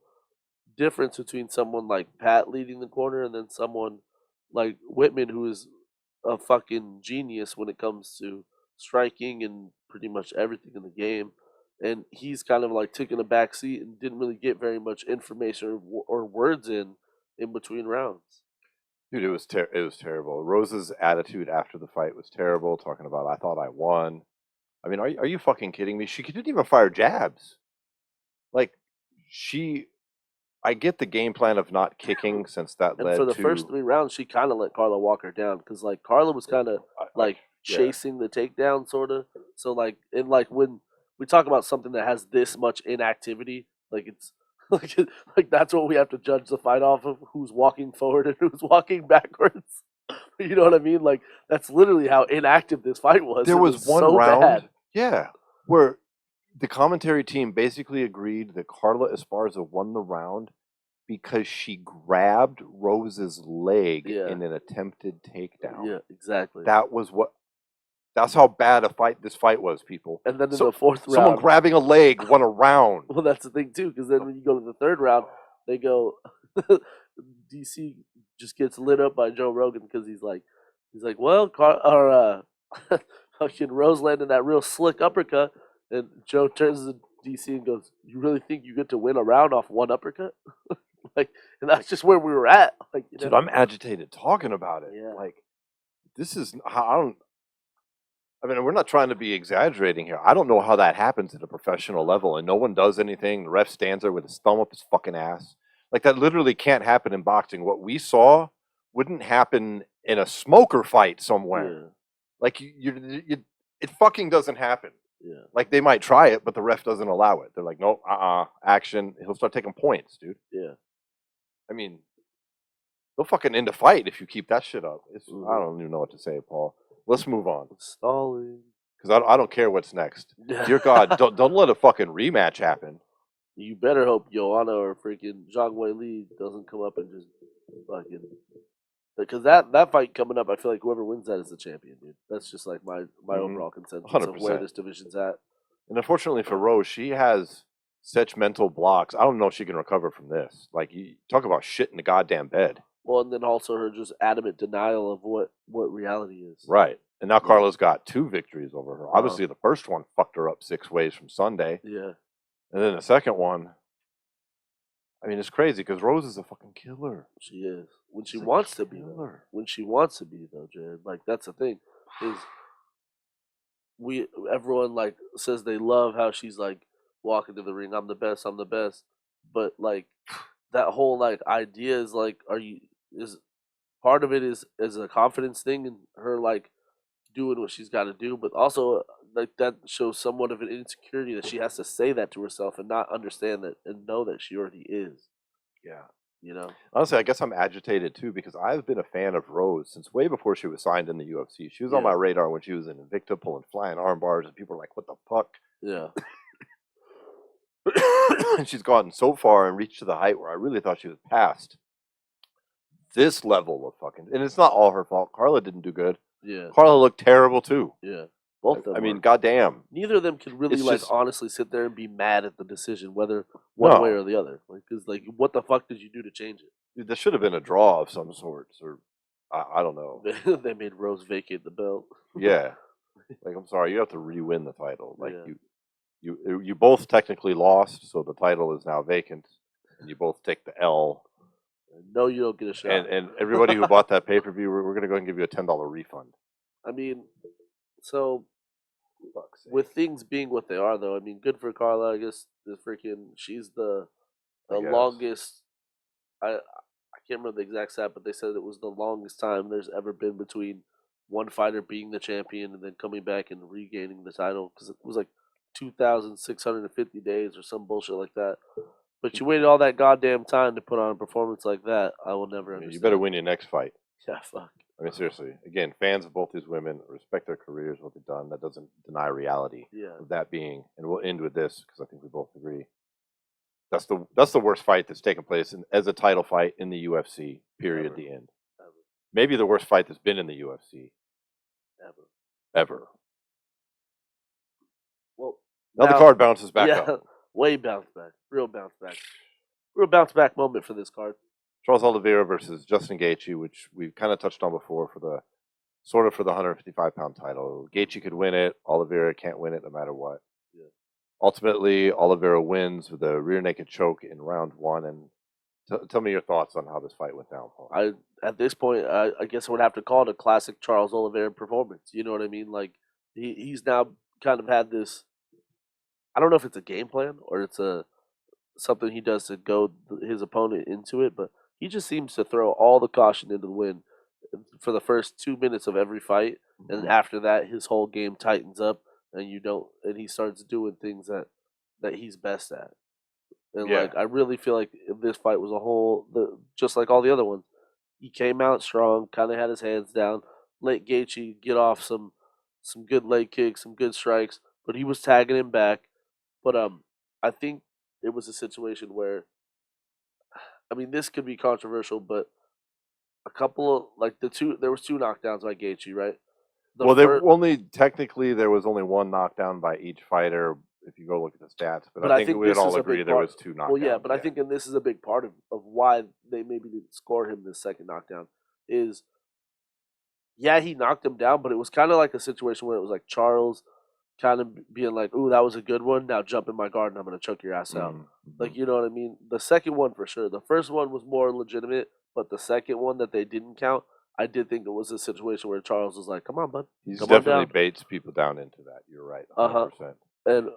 difference between someone like Pat leading the corner and then someone like Whitman, who is a fucking genius when it comes to striking and pretty much everything in the game. And he's kind of like taking a back seat and didn't really get very much information or words in between rounds. Dude, it was terrible. Rose's attitude after the fight was terrible, talking about, I thought I won. I mean, are you fucking kidding me? She didn't even fire jabs. Like, she I get the game plan of not kicking since that And led for the to first 3 rounds, she kind of let Carla walk her down because like Carla was kind of like yeah. chasing the takedown, sort of. So like, and like when we talk about something that has this much inactivity, like it's like that's what we have to judge the fight off of: who's walking forward and who's walking backwards. You know what I mean? Like that's literally how inactive this fight was. There It was one so round, bad. yeah, where the commentary team basically agreed that Carla Esparza won the round because she grabbed Rose's leg Yeah. in an attempted takedown. Yeah, exactly. That's how bad this fight was, people. And then in So- the 4th Someone round, grabbing a leg won a round. well, that's the thing too, because then when you go to the 3rd round, they go, DC just gets lit up by Joe Rogan because he's like, well, fucking Rose landed that real slick uppercut, and Joe turns to DC and goes, "You really think you get to win a round off one uppercut?" Like, and that's just where we were at. Like, you Dude, know? I'm agitated talking about it. Yeah. Like, this is I mean, we're not trying to be exaggerating here. I don't know how that happens at a professional level, and no one does anything. The ref stands there with his thumb up his fucking ass. Like, that literally can't happen in boxing. What we saw wouldn't happen in a smoker fight somewhere. Yeah, Like, it fucking doesn't happen. yeah, Like, they might try it, but the ref doesn't allow it. They're like, nope, action. He'll start taking points, dude. yeah. I mean, they'll fucking end a fight if you keep that shit up. I Mhm. don't even know what to say, Paul. Let's move on. Stalling. Because I don't care what's next. Dear God, don't let a fucking rematch happen. You better hope Joanna or freaking Zhang Wei Li doesn't come up and just fucking. Because that fight coming up, I feel like whoever wins that is the champion, dude. That's just like my Mhm. overall consensus of where 100%. this division's at. And unfortunately for Rose, she has such mental blocks. I don't know if she can recover from this. Like, you talk about shit in the goddamn bed. Well, and then also her just adamant denial of what reality is. Right. And now Carla's got 2 victories over her. Obviously, the first one fucked her up 6 ways from Sunday. Yeah. And then the second one, I mean, it's crazy because Rose is a fucking killer. She is. When she She's a wants to be, though. killer. When she wants to be, though, Jared. Like, that's the thing. Is everyone, like, says they love how she's, like, walking to the ring. I'm the best. I'm the best. But, like, that whole, like, idea is, like, is part of it is a confidence thing and her, like, doing what she's got to do. But also, like, that shows somewhat of an insecurity that she has to say that to herself and not understand that and know that she already is. Yeah. You know? Honestly, I guess I'm agitated too because I've been a fan of Rose since way before she was signed in the UFC. She was on Yeah. my radar when she was in Invicta pulling flying arm bars, and people were like, "What the fuck?" Yeah. And she's gotten so far and reached to the height where I really thought she was past this level of fucking. And it's not all her fault. Carla didn't do good. Yeah. Carla looked terrible too. Yeah. Both of them. I mean, were. goddamn. Neither of them can really It's like just- honestly sit there and be mad at the decision, whether one way No. or the other. Like, because like, what the fuck did you do to change it? Dude, there should have been a draw of some sort, or I don't know. They made Rose vacate the belt. Yeah, like I'm sorry, you have to re-win the title. Like Yeah. you both technically lost, so the title is now vacant, and you both take the L. No, you don't get a shot. And everybody who bought that pay-per-view, we're gonna go and give you a $10 refund. I mean, so Fuck's sake. with things being what they are, though, I mean, good for Carla. I guess she's the I guess. longest. I can't remember the exact stat, but they said it was the longest time there's ever been between one fighter being the champion and then coming back and regaining the title, because it was like 2,650 days or some bullshit like that. But you waited all that goddamn time to put on a performance like that. I will never understand. You better win your next fight. Yeah, fuck. I mean, seriously. Again, fans of both these women respect their careers, what they've done. That doesn't deny reality. Yeah. Of that being, and we'll end with this because I think we both agree. That's the worst fight that's taken place as a title fight in the UFC. Period. Ever. The end. Ever. Maybe the worst fight that's been in the UFC ever. Well, Now the card bounces back yeah, up. way bounce back. Real bounce back. Real bounce back moment for this card. Charles Olivera versus Justin Gaethje, which we've kind of touched on before for the 155-pound title. Gaethje could win it. Olivera can't win it no matter what. Yeah. Ultimately, Olivera wins with a rear naked choke in round 1. And tell me your thoughts on how this fight went down, Paul. At this point, I guess I would have to call it a classic Charles Olivera performance. You know what I mean? Like he's now kind of had this. I don't know if it's a game plan or it's a something he does to goad his opponent into it, but he just seems to throw all the caution into the wind for the first 2 minutes of every fight, and Mhm. after that, his whole game tightens up, and he starts doing things that he's best at. And Yeah. like, I really feel like this fight was just like all the other ones. He came out strong, kind of had his hands down, let Gaethje get off some good leg kicks, some good strikes, but he was tagging him back. But I think it was a situation where, I mean, this could be controversial, but a couple of there was two knockdowns by Gaethje, right? The Well, they first, only technically there was only one knockdown by each fighter if you go look at the stats, but but I I think think we would this all is a agree big there part. was two Well, yeah, knockdowns. but I think, and this is a big part of why they maybe didn't score him this second knockdown is, yeah, he knocked him down, but it was kind of like a situation where it was like Charles kind of being like, "Ooh, that was a good one. Now jump in my guard, and I'm gonna choke your ass out." Like, Mhm. you know what I mean? The second one for sure. The first one was more legitimate, but the second one that they didn't count, I did think it was a situation where Charles was like, "Come on, bud, He's come on definitely down." baits people down into that. You're right, Uh huh. 100%. And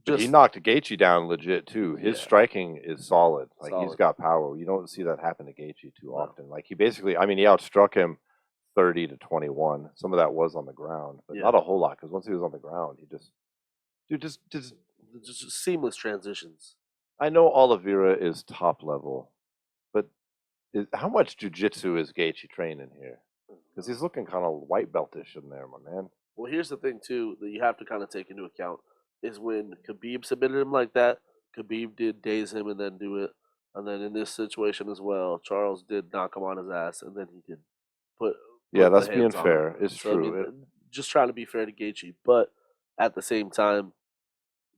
But he just knocked Gaethje down legit too. His yeah, striking is solid. Like he's solid. got power. You don't see that happen to Gaethje too No. often. Like he basically, I mean, he outstruck him 30-21. Some of that was on the ground, but Yeah. not a whole lot because once he was on the ground, he just, dude, just. Just seamless transitions. I know Olivera is top level, but how much jujitsu is Gaethje training here? Because he's looking kind of white beltish in there, my man. Well, here's the thing too that you have to kind of take into account is when Khabib submitted him like that. Khabib did daze him and then do it, and then in this situation as well, Charles did knock him on his ass, and then he did put Yeah, the that's being hands on him. fair. It's So I mean, true. just trying to be fair to Gaethje, but at the same time,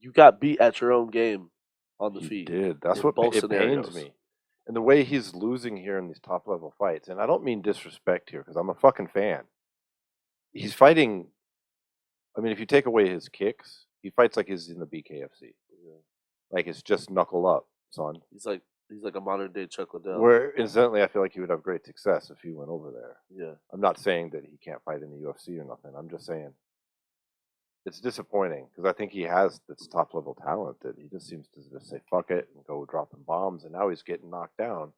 you got beat at your own game on the He feet did. That's in what both it pains scenarios. me. And the way he's losing here in these top level fights, and I don't mean disrespect here because I'm a fucking fan. He's fighting. I mean, if you take away his kicks, he fights like he's in the BKFC. Yeah. Like it's just knuckle up, son. He's like a modern day Chuck Liddell. Where incidentally, I feel like he would have great success if he went over there. Yeah. I'm not saying that he can't fight in the UFC or nothing. I'm just saying it's disappointing because I think he has this top level talent that he just seems to just say fuck it and go dropping bombs, and now he's getting knocked down,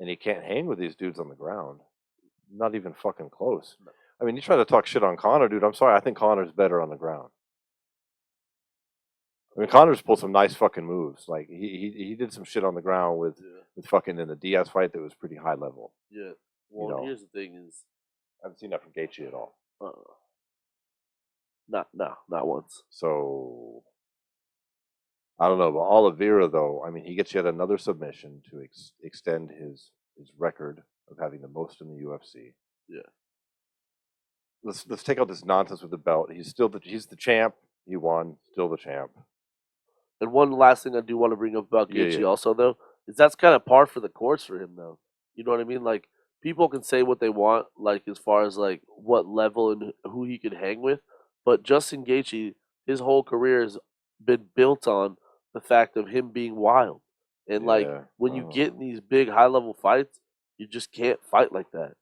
and he can't hang with these dudes on the ground. Not even fucking close. I mean, you try to talk shit on Connor, dude. I'm sorry. I think Connor's better on the ground. I mean, Connor's pulled some nice fucking moves. Like he did some shit on the ground with fucking in the Diaz fight that was pretty high level. Yeah. Well, know. here's the thing: is I haven't seen that from Gaethje at all. not once. So I don't know. But Oliveira, though, I mean, he gets yet another submission to extend his record of having the most in the UFC. Yeah. Let's take out this nonsense with the belt. He's the champ. He won. Still the champ. And one last thing I do want to bring up about Yeah, Gaethje yeah. also though is that's kind of par for the course for him though. You know what I mean? Like people can say what they want, like as far as like what level and who he could hang with, but Justin Gaethje, his whole career has been built on the fact of him being wild. And like Yeah. when you get in these big high level fights, you just can't fight like that.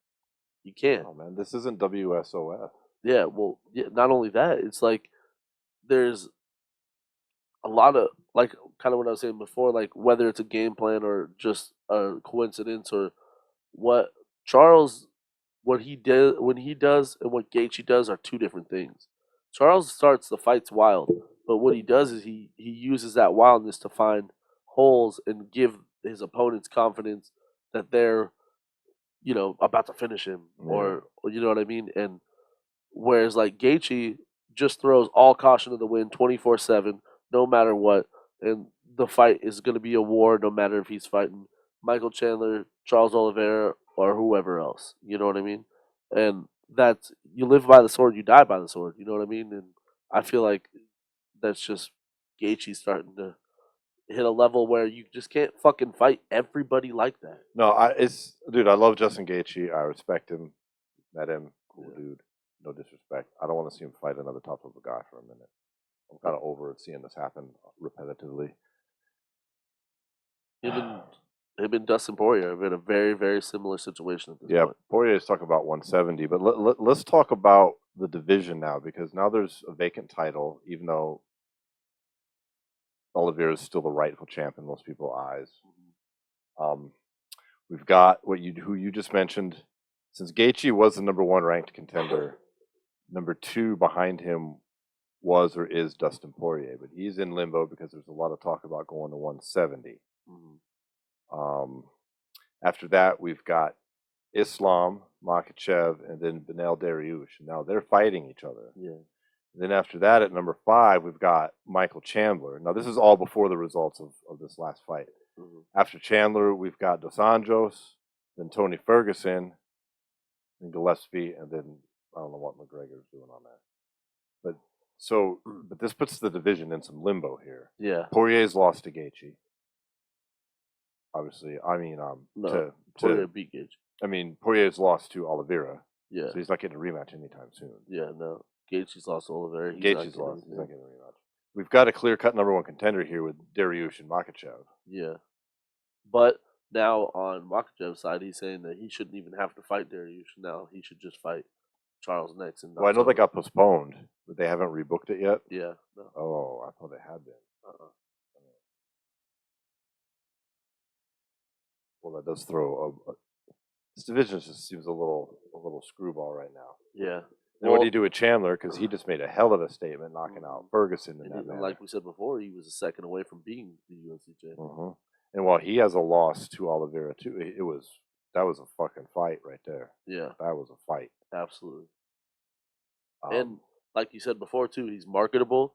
You can't. Oh man, this isn't WSOF. Yeah, well, yeah, not only that, it's like there's a lot of like kind of what I was saying before, like whether it's a game plan or just a coincidence or what Charles what he did when he does and what Gaethje does are two different things. Charles starts the fights wild, but what he does is he uses that wildness to find holes and give his opponents confidence that they're about to finish him or you know what I mean. And whereas like Gaethje just throws all caution to the wind 24/7, no matter what, and the fight is going to be a war, no matter if he's fighting Michael Chandler, Charles Oliveira, or whoever else. You know what I mean? And that's you live by the sword, you die by the sword. You know what I mean? And I feel like that's just Gaethje starting to hit a level where you just can't fucking fight everybody like that. No, dude. I love Justin Gaethje. I respect him. Met him, cool dude. No disrespect. I don't want to see him fight another top level guy for a minute. I'm kind of over seeing this happen repetitively. Him and Dustin Poirier have been a very, very similar situation at this Yeah, point. Poirier is talking about 170, but let's talk about the division now because now there's a vacant title, even though Olivera is still the rightful champ in most people's eyes. We've got who you just mentioned. Since Gaethje was the #1 ranked contender, #2 behind him was or is Dustin Poirier, but he's in limbo because there's a lot of talk about going to 170. After that, we've got Islam Makhachev and then Beneil Dariush. Now they're fighting each other. Yeah. Then after that, at #5, we've got Michael Chandler. Now this is all before the results of this last fight. After Chandler, we've got Dos Anjos, then Tony Ferguson, and Gillespie, and then I don't know what McGregor's doing on that. But this puts the division in some limbo here. Yeah. Poirier's lost to Gaethje. Obviously, I mean, Poirier beat Gaethje. I mean, Poirier's lost to Oliveira. Yeah. So he's not getting a rematch anytime soon. Yeah, no. Gaethje's lost to Olivera. Gaethje's lost. He's not getting a rematch. We've got a clear-cut #1 contender here with Dariush and Makhachev. Yeah. But now on Makhachev's side, he's saying that he shouldn't even have to fight Dariush. Now he should just fight Charles next. Well, I know they got postponed, but they haven't rebooked it yet. Yeah. No. Oh, I thought they had been. Well, that does throw this division just seems a little screwball right now. Yeah. And what do you do with Chandler? Because he just made a hell of a statement, knocking out Ferguson in that manner. Like we said before, he was a second away from being the UFC champion. And while he has a loss to Oliveira too, that was a fucking fight right there. Yeah, that was a fight. Absolutely. And like you said before too, he's marketable.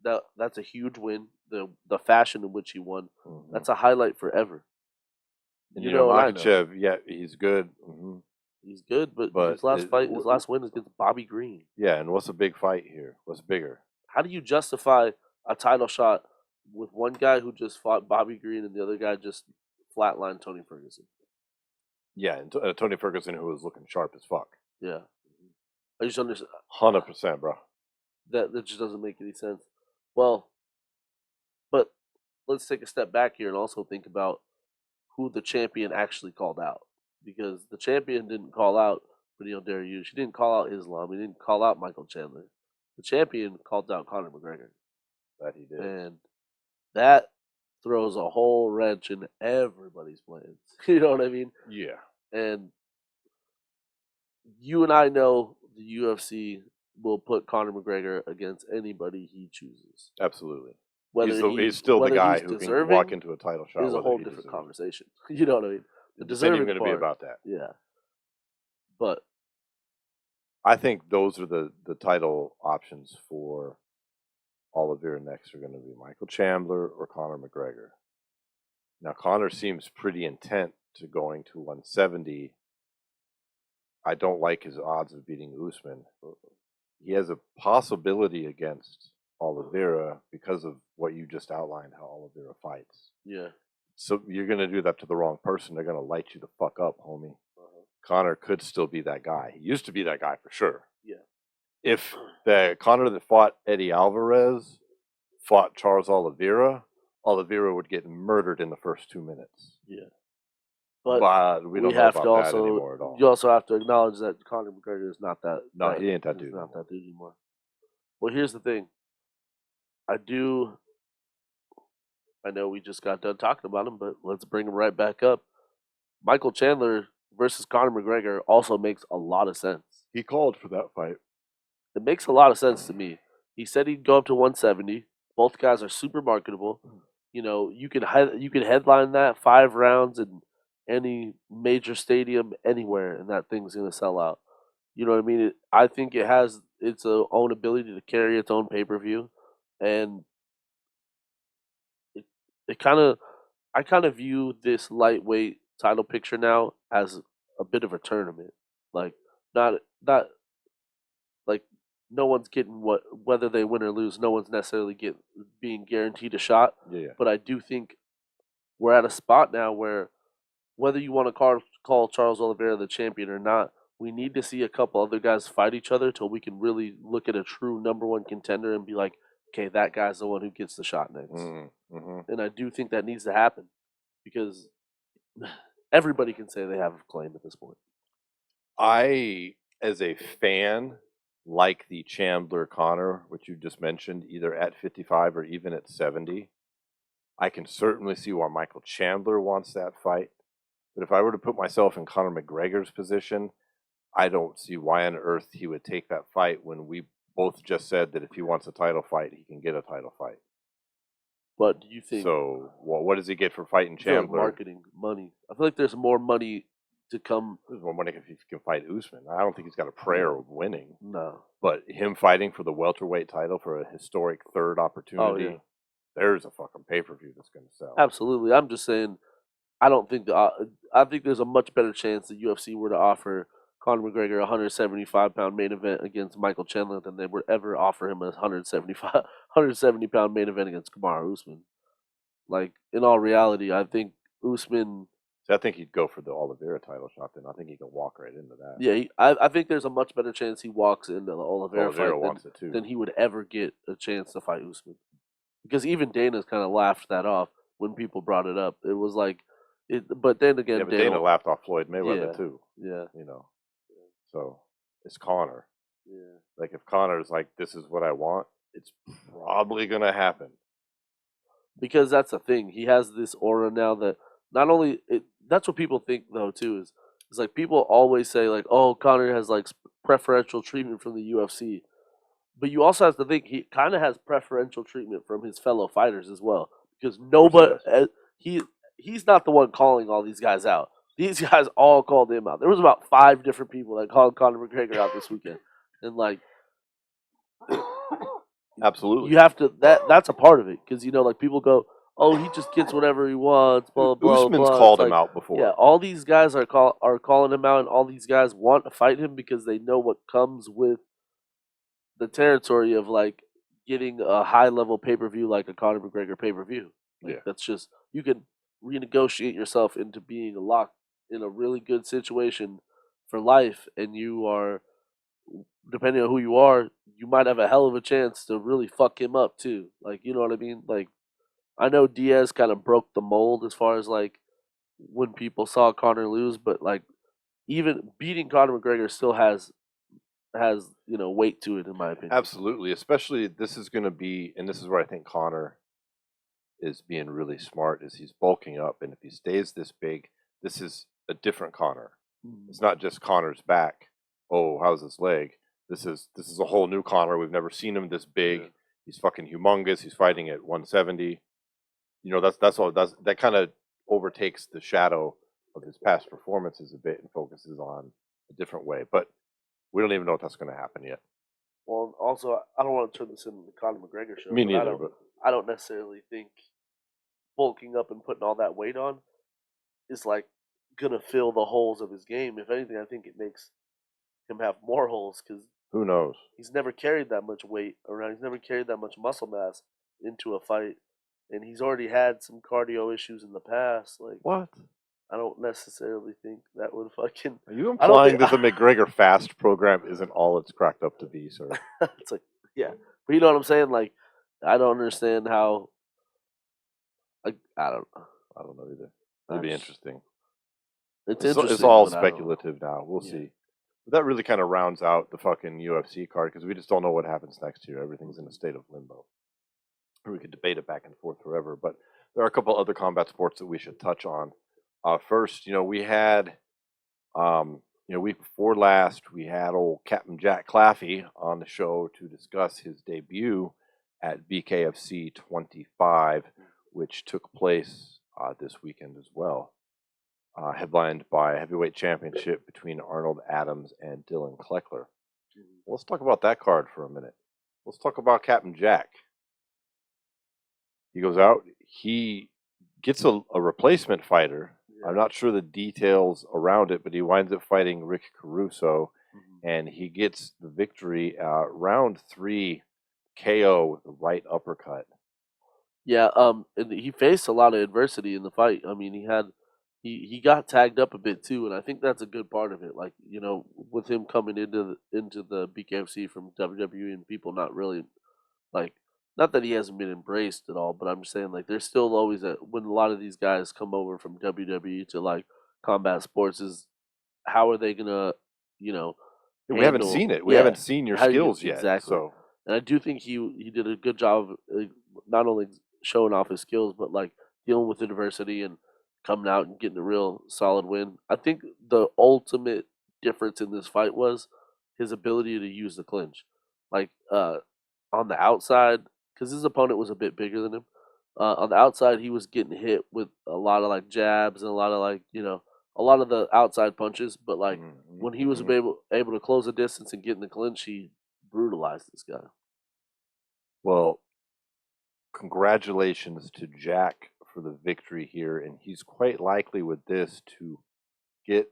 That's a huge win. The fashion in which he won, that's a highlight forever. And you know Makhachev, yeah, he's good. He's good, but his last win is against Bobby Green. Yeah, and what's a big fight here? What's bigger? How do you justify a title shot with one guy who just fought Bobby Green and the other guy just flatlined Tony Ferguson? Yeah, and Tony Ferguson, who was looking sharp as fuck. Yeah. I just understand. 100%, bro. That just doesn't make any sense. Well, but let's take a step back here and also think about who the champion actually called out. Because the champion didn't call out Beneil Dariush. He didn't call out Islam. He didn't call out Michael Chandler. The champion called out Conor McGregor. That he did. And that throws a whole wrench in everybody's plans. You know what I mean? Yeah. And you and I know the UFC will put Conor McGregor against anybody he chooses. Absolutely. Whether he's still the guy who can walk into a title shot. Is a whole different conversation. You know what I mean? The deserving going to be about that. Yeah. But I think those are the title options for Olivera next are going to be Michael Chandler or Conor McGregor. Now, Conor seems pretty intent to going to 170. I don't like his odds of beating Usman. He has a possibility against Olivera because of what you just outlined, how Olivera fights. Yeah. So you're going to do that to the wrong person. They're going to light you the fuck up, homie. Conor could still be that guy. He used to be that guy for sure. Yeah. If the Conor that fought Eddie Alvarez fought Charles Oliveira, Oliveira would get murdered in the first 2 minutes. Yeah. But we don't know about that anymore at all. You also have to acknowledge that Conor McGregor is not that. No, he ain't that dude. He's not that dude anymore. Well, here's the thing. I know we just got done talking about him, but let's bring him right back up. Michael Chandler versus Conor McGregor also makes a lot of sense. He called for that fight. It makes a lot of sense to me. He said he'd go up to 170. Both guys are super marketable. You know, you could headline that 5 rounds in any major stadium anywhere, and that thing's gonna sell out. You know what I mean? I think it has its own ability to carry its own pay-per-view, and I kind of view this lightweight title picture now as a bit of a tournament. Like not like no one's getting whether they win or lose. No one's necessarily being guaranteed a shot. Yeah. But I do think we're at a spot now where whether you want to call Charles Oliveira the champion or not, we need to see a couple other guys fight each other till we can really look at a true #1 contender and be like, okay, that guy's the one who gets the shot next. And I do think that needs to happen because everybody can say they have a claim at this point. I, as a fan, like the Chandler Connor, which you just mentioned, either at 55 or even at 70. I can certainly see why Michael Chandler wants that fight. But if I were to put myself in Conor McGregor's position, I don't see why on earth he would take that fight when we both just said that if he wants a title fight, he can get a title fight. But do you think? So, what does he get for fighting I feel like Chandler? marketing money. I feel like there's more money to come. There's more money if he can fight Usman. I don't think he's got a prayer of winning. No. But him fighting for the welterweight title for a historic third opportunity, Oh, yeah. there's a fucking pay-per-view that's going to sell. Absolutely. I'm just saying, I don't think I think there's a much better chance the UFC were to offer Conor McGregor a 175-pound main event against Michael Chandler than they would ever offer him a 170-pound main event against Kamaru Usman. Like, in all reality, I think Usman. So I think he'd go for the Olivera title shot. Then I think he can walk right into that. Yeah, I think there's a much better chance he walks into the Olivera fight wants it too. than he would ever get a chance to fight Usman. Because even Dana's kind of laughed that off when people brought it up. It was like, but then again, Yeah, but Dana laughed off Floyd Mayweather Yeah. too. Yeah, You know, so it's Conor. yeah. Like if Conor's like, this is what I want, it's probably gonna happen. Because that's the thing. He has this aura now that not only that's what people think though too is like people always say like, oh, Conor has like preferential treatment from the UFC, but you also have to think he kind of has preferential treatment from his fellow fighters as well because nobody he's not the one calling all these guys out. These guys all called him out. There was about 5 different people that called Conor McGregor out this weekend, and like. Absolutely. You have to that's a part of it because like people go, oh, he just gets whatever he wants, blah blah Usman's blah. called It's him like, out before. Yeah, all these guys are calling him out, and all these guys want to fight him because they know what comes with the territory of like getting a high level pay-per-view like a Conor McGregor pay-per-view. Like, Yeah. that's just you can renegotiate yourself into being locked in a really good situation for life, and you are. Depending on who you are, you might have a hell of a chance to really fuck him up too. Like, you know what I mean? Like, I know Diaz kind of broke the mold as far as like when people saw Conor lose, but like even beating Conor McGregor still has weight to it in my opinion. Absolutely. Especially this is going to be, and this is where I think Conor is being really smart, is he's bulking up, and if he stays this big, this is a different Conor. It's not just Conor's back. Oh, how's his leg? This is a whole new Conor. We've never seen him this big. Yeah. He's fucking humongous. He's fighting at 170. That kind of overtakes the shadow of his past performances a bit and focuses on a different way. But we don't even know if that's going to happen yet. Well, also, I don't want to turn this into the Conor McGregor show. Me but neither. I don't necessarily think bulking up and putting all that weight on is like gonna fill the holes of his game. If anything, I think it makes him have more holes because Who knows? he's never carried that much weight around. He's never carried that much muscle mass into a fight, and he's already had some cardio issues in the past. Like, What? I don't necessarily think that would fucking. Are you implying that the McGregor Fast program isn't all it's cracked up to be, sir? It's like, yeah, but you know what I'm saying? Like, I don't understand how. Like, I don't know either. It'd be interesting. It's interesting. It's all but I don't know. speculative now. We'll Yeah. see. But that really kind of rounds out the fucking UFC card because we just don't know what happens next year. Everything's in a state of limbo. We could debate it back and forth forever, but there are a couple other combat sports that we should touch on. First, we had, week before last, we had old Captain Jack Claffey on the show to discuss his debut at BKFC 25, which took place this weekend as well. Headlined by a heavyweight championship between Arnold Adams and Dylan Kleckler. Let's talk about that card for a minute. Let's talk about Captain Jack. He goes out, he gets a replacement fighter. Yeah. I'm not sure the details around it, but he winds up fighting Rick Caruso, and he gets the victory round 3 KO with the right uppercut. Yeah, and he faced a lot of adversity in the fight. I mean, he got tagged up a bit too, and I think that's a good part of it. Like, with him coming into the BKFC from WWE and people not really like, not that he hasn't been embraced at all, but I'm just saying like there's still always when a lot of these guys come over from WWE to like combat sports is how are they gonna We haven't handle. seen it. We Yeah, haven't seen your how you skills yet. exactly. So And I do think he did a good job of not only showing off his skills, but like dealing with adversity and coming out and getting a real solid win. I think the ultimate difference in this fight was his ability to use the clinch. Like on the outside, because his opponent was a bit bigger than him. On the outside, he was getting hit with a lot of like jabs and a lot of like a lot of the outside punches. But like when he was able to close the distance and get in the clinch, he brutalized this guy. well, congratulations to Jack for the victory here, and he's quite likely with this to get,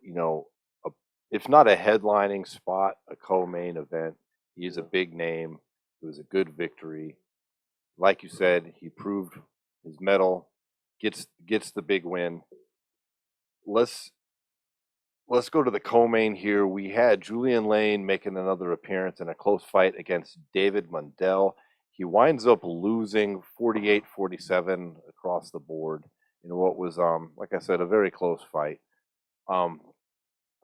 if not a headlining spot, a co-main event. He's a big name. It was a good victory. Like you said, he proved his mettle, gets the big win. Let's go to the co-main here. We had Julian Lane making another appearance in a close fight against David Mundell. He winds up losing 48-47 across the board in what was, like I said, a very close fight. I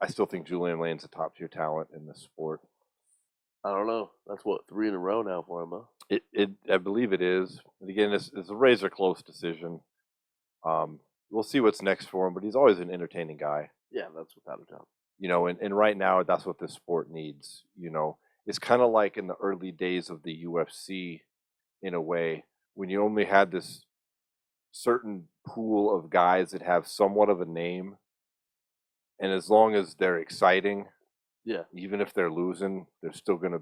still think Julian Lane's a top-tier talent in this sport. I don't know. That's what 3 in a row now for him, huh? I believe it is. And again, it's a razor close decision. We'll see what's next for him, but he's always an entertaining guy. Yeah, that's without a doubt. And right now that's what this sport needs. It's kind of like in the early days of the UFC, in a way, when you only had this certain pool of guys that have somewhat of a name, and as long as they're exciting, yeah, even if they're losing, they're still going to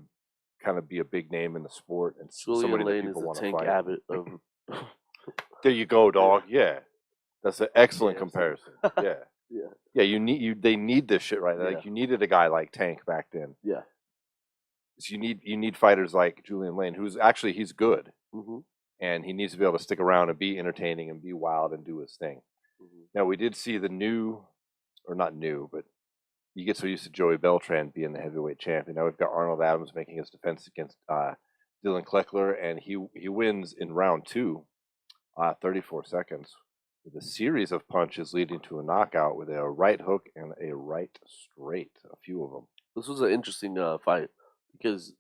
kind of be a big name in the sport, and Julian Lane is a Tank Abbott of. There you go, dog. Yeah, that's an excellent comparison. Yeah. Yeah, they need this shit right now. Like you needed a guy like Tank back then. Yeah. So you need fighters like Julian Lane, he's good, and he needs to be able to stick around and be entertaining and be wild and do his thing. Now we did see the not new, but you get so used to Joey Beltran being the heavyweight champion. Now we've got Arnold Adams making his defense against Dylan Kleckler, and he wins in round 2, 34 seconds. With a series of punches leading to a knockout with a right hook and a right straight, a few of them. This was an interesting fight because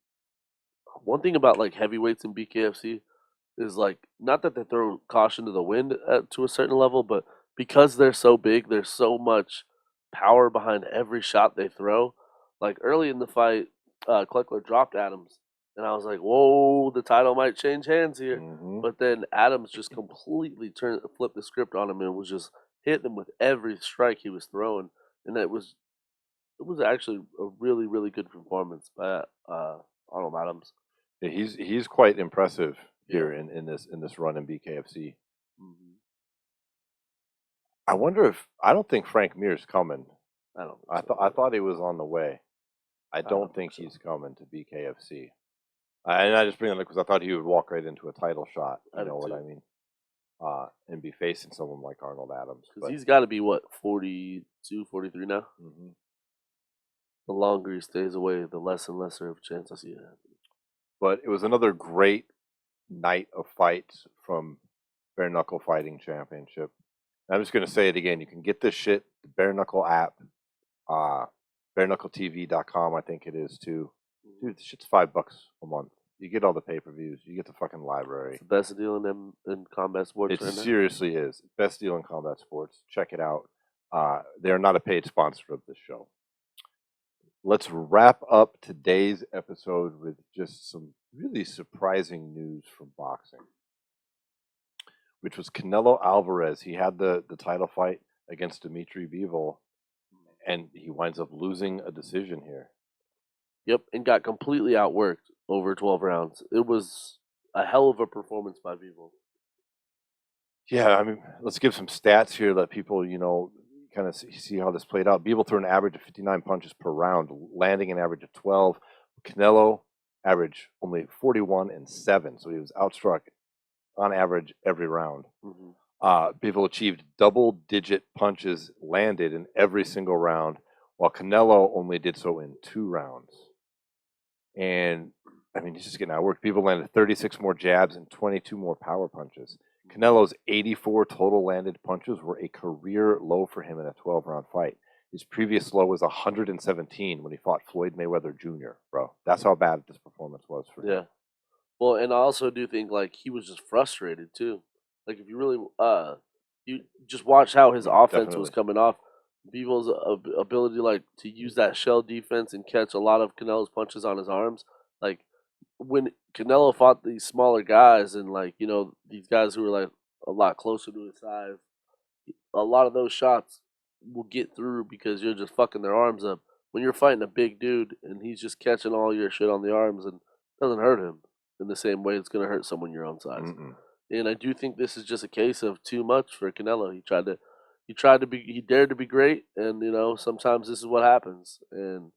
one thing about like heavyweights in BKFC is like not that they throw caution to the wind to a certain level, but because they're so big, there's so much power behind every shot they throw. Like early in the fight, Kleckler dropped Adams, and I was like, "Whoa, the title might change hands here." But then Adams just completely flipped the script on him and was just hitting him with every strike he was throwing, and it was actually a really, really good performance by Arnold Adams. Yeah, he's quite impressive here in this run in BKFC. I wonder I don't think Frank Mir's coming. I thought he was on the way. I don't think he's coming to BKFC. And I just bring it up because I thought he would walk right into a title shot. You know what I mean? And be facing someone like Arnold Adams. Because he's got to be, 42, 43 now? The longer he stays away, the less and lesser of a chance I see it happening. But it was another great night of fights from Bare Knuckle Fighting Championship. And I'm just going to say it again. You can get this shit, the Bare Knuckle app, bareknuckletv.com, I think it is too. Dude, this shit's $5 a month. You get all the pay-per-views. You get the fucking library. It's the best deal in combat sports right now. It now. Seriously is. Best deal in combat sports. Check it out. They're not a paid sponsor of this show. Let's wrap up today's episode with just some really surprising news from boxing, which was Canelo Alvarez. He had the title fight against Dimitri Bivol, and he winds up losing a decision here. Yep, and got completely outworked over 12 rounds. It was a hell of a performance by Bivol. Yeah, I mean, let's give some stats here that people, kind of see how this played out. Bivol threw an average of 59 punches per round, landing an average of 12. Canelo averaged only 41 and 7, so he was outstruck on average every round. Bivol achieved double-digit punches landed in every single round, while Canelo only did so in 2 rounds. And, I mean, he's just getting outworked. Bivol landed 36 more jabs and 22 more power punches. Canelo's 84 total landed punches were a career low for him in a 12-round fight. His previous low was 117 when he fought Floyd Mayweather Jr., bro. That's how bad this performance was for him. Yeah. Well, and I also do think like he was just frustrated too. Like if you really you just watch how his offense was Definitely. coming off. Bivol's ability like to use that shell defense and catch a lot of Canelo's punches on his arms. Like when Canelo fought these smaller guys and like, you know, these guys who were like a lot closer to his size, a lot of those shots will get through because you're just fucking their arms up. When you're fighting a big dude and he's just catching all your shit on the arms and doesn't hurt him in the same way it's gonna hurt someone your own size. Mm-mm. And I do think this is just a case of too much for Canelo. He dared to be great, and you know sometimes this is what happens. And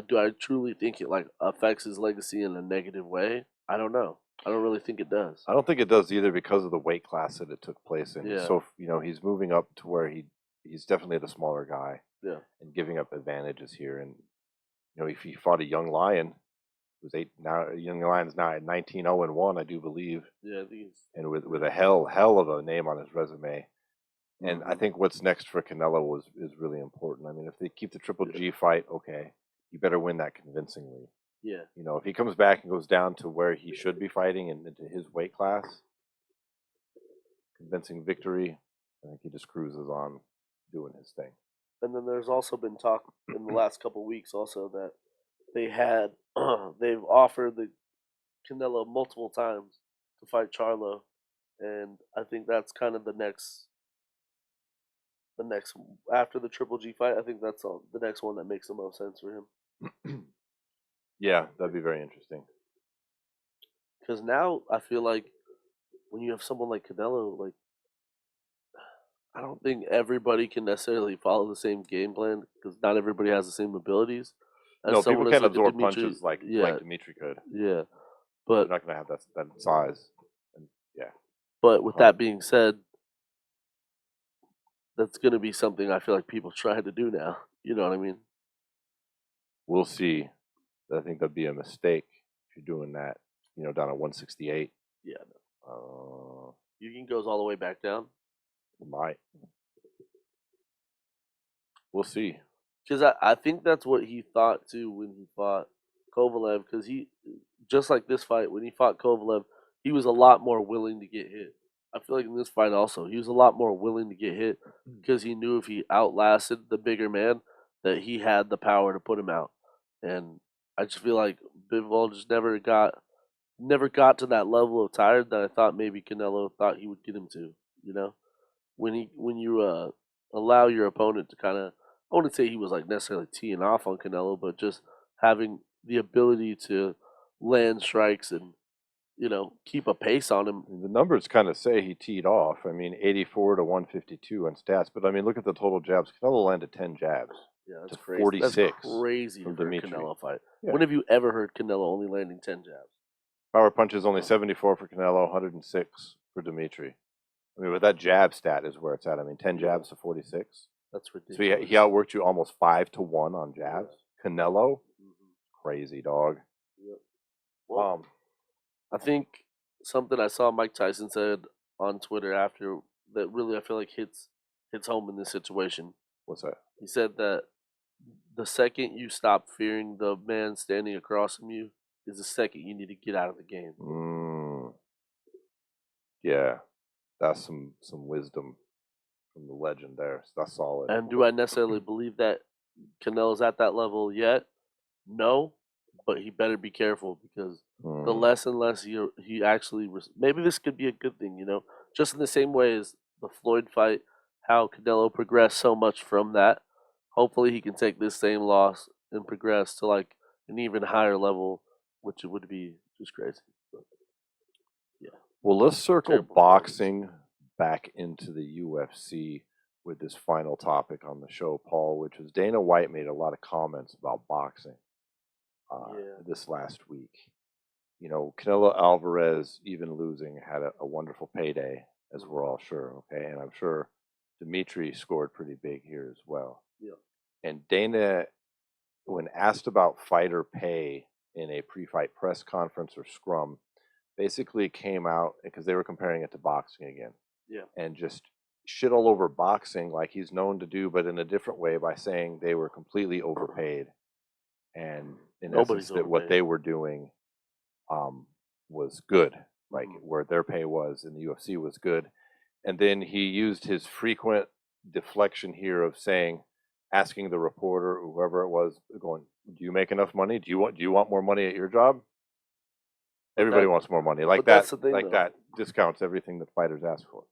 do I truly think it like affects his legacy in a negative way? I don't know. I don't really think it does. I don't think it does either because of the weight class that it took place in. Yeah. So, he's moving up to where he's definitely the smaller guy Yeah, and giving up advantages here. And, if he fought a young lion, who's young lion's now at 19-0-1, I do believe. yeah. I think it's, And with a hell of a name on his resume. And I think what's next for Canelo is really important. I mean, if they keep the Triple G fight, okay, you better win that convincingly. yeah. If he comes back and goes down to where he should be fighting and into his weight class, convincing victory, I think he just cruises on doing his thing. And then there's also been talk in the last couple of weeks also that they've offered the Canelo multiple times to fight Charlo, and I think that's kind of the next after the Triple G fight. I think that's the next one that makes the most sense for him. Yeah, that'd be very interesting. Because now I feel like when you have someone like Canelo, like I don't think everybody can necessarily follow the same game plan because not everybody has the same abilities. As No, someone people as can't like a absorb Dimitri, punches like yeah, Dimitri could. yeah. They're But not going to have that size. And yeah. but with that being said, that's going to be something I feel like people try to do now. You know what I mean? We'll see. I think that'd be a mistake if you're doing that, down at 168. Yeah. Eugen goes all the way back down. Might. We'll see. Because I think that's what he thought too when he fought Kovalev. Because he, just like this fight, when he fought Kovalev, he was a lot more willing to get hit. I feel like in this fight also, he was a lot more willing to get hit because he knew if he outlasted the bigger man, that he had the power to put him out. And I just feel like Bivol just never got to that level of tired that I thought maybe Canelo thought he would get him to. You know, when you allow your opponent to kind of, I wouldn't say he was like necessarily teeing off on Canelo, but just having the ability to land strikes and keep a pace on him. The numbers kind of say he teed off. I mean, 84 to 152 on stats. But I mean, look at the total jabs. Canelo landed 10 jabs. Yeah, that's to crazy. 46 That's crazy from for a Dimitri. Canelo fight. Yeah. When have you ever heard Canelo only landing 10 jabs? Power punches only 74 for Canelo, 106 for Dimitri. I mean, with that jab stat is where it's at. I mean, 10 jabs to 46. That's ridiculous. So he outworked you almost 5-1 on jabs. Canelo, crazy dog. Yep. Well, I think something I saw Mike Tyson said on Twitter after that really I feel like hits home in this situation. What's that? He said that the second you stop fearing the man standing across from you is the second you need to get out of the game. Yeah, that's some wisdom from the legend there. So that's solid. And do I necessarily believe that Canelo's at that level yet? No, but he better be careful because the less and less he actually maybe this could be a good thing, just in the same way as the Floyd fight, how Canelo progressed so much from that. Hopefully, he can take this same loss and progress to like an even higher level, which it would be just crazy. But, yeah. Well, let's circle Terrible boxing back into the UFC with this final topic on the show, Paul, which is Dana White made a lot of comments about boxing this last week. Canelo Alvarez, even losing, had a wonderful payday, as we're all sure, okay? And I'm sure Dimitri scored pretty big here as well. Yeah. And Dana, when asked about fighter pay in a pre-fight press conference or scrum, basically came out, because they were comparing it to boxing again. Yeah. And just shit all over boxing like he's known to do, but in a different way by saying they were completely overpaid, and in Nobody's essence that what overpaid. they were doing was good, like Mhm. where their pay was in the UFC was good. And then he used his frequent deflection here of saying, asking the reporter, whoever it was, going, "Do you make enough money? Do you want more money at your job?" But Everybody that, wants more money. but that's the thing, Like though. that discounts everything that fighters ask for.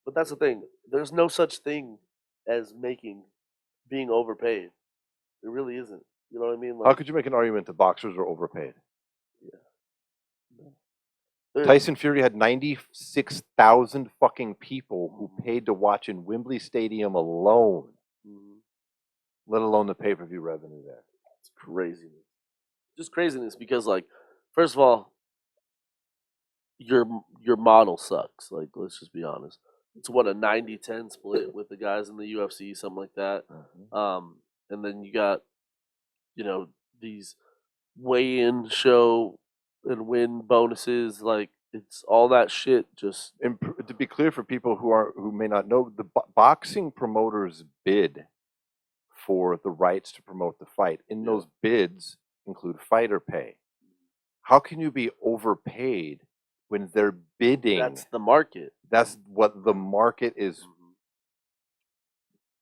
But that's the thing. There's no such thing as being overpaid. There really isn't. You know what I mean? How Like, could you make an argument that boxers are overpaid? there- Tyson Fury had 96,000 fucking people who paid to watch in Wembley Stadium alone, Mhm. let alone the pay-per-view revenue there. It's craziness. Just craziness because, like, first of all, your model sucks. Like, let's just be honest. It's what, a 90-10 split with the guys in the UFC, something like that. And then you got, you know, these weigh-in show and win bonuses. Like, it's all that shit. Just And to be clear for people who may not know, the boxing promoters bid for the rights to promote the fight. In those bids include fighter pay. How can you be overpaid when they're bidding? that's the market. That's what the market is.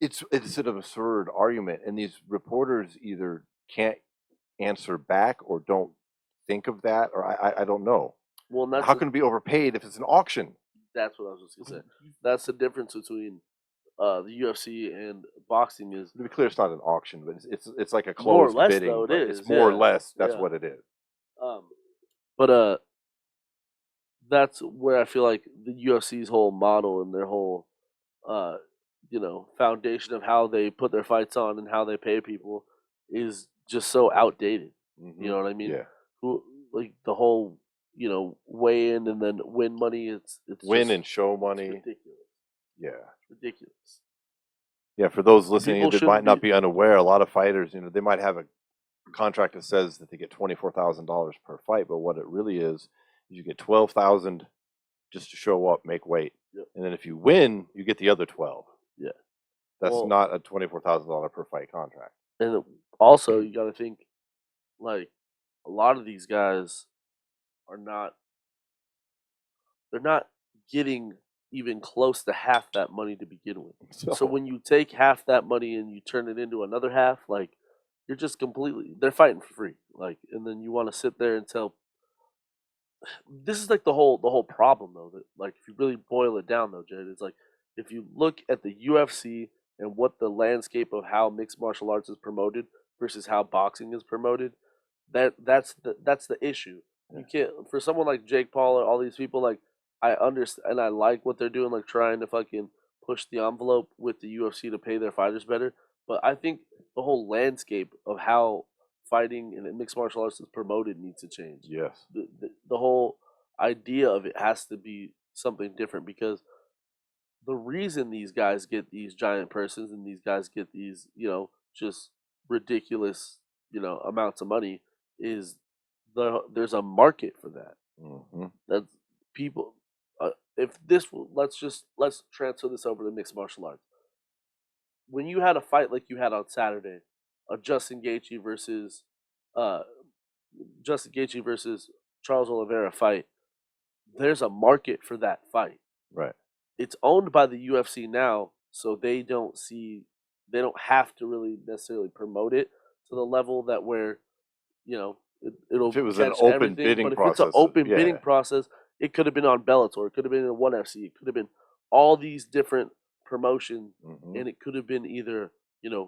It's an absurd argument, and these reporters either can't answer back or don't think of that, or I don't know. Well, and How can it be overpaid if it's an auction? that's what I was just gonna say. That's the difference between the UFC and boxing is To be clear, it's not an auction, but it's like a more or closed less bidding. though. It but is It's more or yeah, less. That's yeah. what it is. But that's where I feel like the UFC's whole model and their whole uh, foundation of how they put their fights on and how they pay people is just so outdated. You know what I mean? Yeah. Who like the whole weigh in and then win money. It's Win just, and show it's money. ridiculous. Yeah. Ridiculous. Yeah, for those listening People that shouldn't might not be- be unaware, a lot of fighters, they might have a contract that says that they get $24,000 per fight, but what it really is you get 12,000 just to show up, make weight, Yep. and then if you win, you get the other 12. Yeah. That's Well- not a $24,000 per fight contract. And also, you got to think, like, a lot of these guys are not. They're not getting even close to half that money to begin with. So when you take half that money and you turn it into another half, like, you're just completely. They're fighting for free, like, and then you want to sit there and tell. This is like the whole problem though. That, like, if you really boil it down though, Jed, it's like if you look at the UFC and what the landscape of how mixed martial arts is promoted versus how boxing is promoted, that's the issue. You can't, for someone like Jake Paul or all these people, like, I understand and I like what they're doing, like trying to fucking push the envelope with the UFC to pay their fighters better. But I think the whole landscape of how fighting and mixed martial arts is promoted needs to change. Yes. The whole idea of it has to be something different because the reason these guys get these giant persons and these guys get these, just ridiculous, amounts of money is there's a market for that. That's people. If this, let's transfer this over to mixed martial arts. When you had a fight like you had on Saturday, a Justin Gaethje versus Charles Olivera fight, there's a market for that fight. Right. It's owned by the UFC now, so they don't have to really necessarily promote it to the level that where, it'll If it was catch an open everything. bidding But if it's an process, open yeah. bidding process, it could have been on Bellator, it could have been in ONE FC, it could have been all these different promotions, and it could have been either,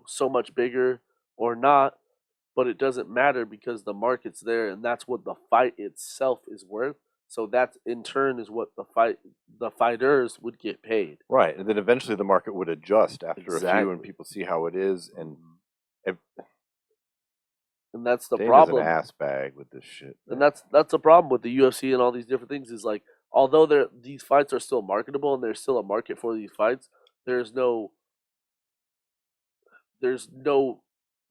so much bigger or not, but it doesn't matter because the market's there and that's what the fight itself is worth. So that in turn is what the fighters would get paid. Right, and then eventually the market would adjust after a few, Exactly. and people see how it is, and that's the Dane problem. is an ass bag with this shit. And that's the problem with the UFC and all these different things is, like, although these fights are still marketable and there's still a market for these fights, there's no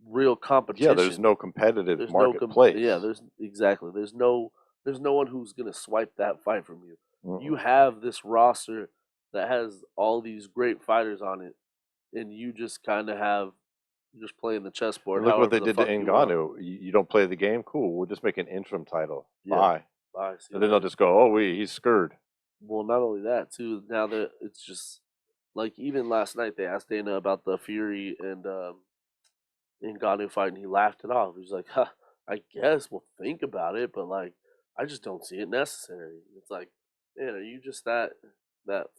real competition. Yeah, there's no competitive There's marketplace. there's no one who's gonna swipe that fight from you. Mm-mm. You have this roster that has all these great fighters on it, and you just kind of have you're just playing the chessboard. And look what however they the did to fuck you want. Ngannou. You don't play the game? Cool. We'll just make an interim title. Yeah. Bye. Bye. See And you then they'll later. just go, oh, he's scurred. Well, not only that too. Now that it's just like even last night they asked Dana about the Fury and Ngannou fight, and he laughed it off. He was like, huh, "I guess we'll think about it, but like, I just don't see it necessary." It's like, man, are you just that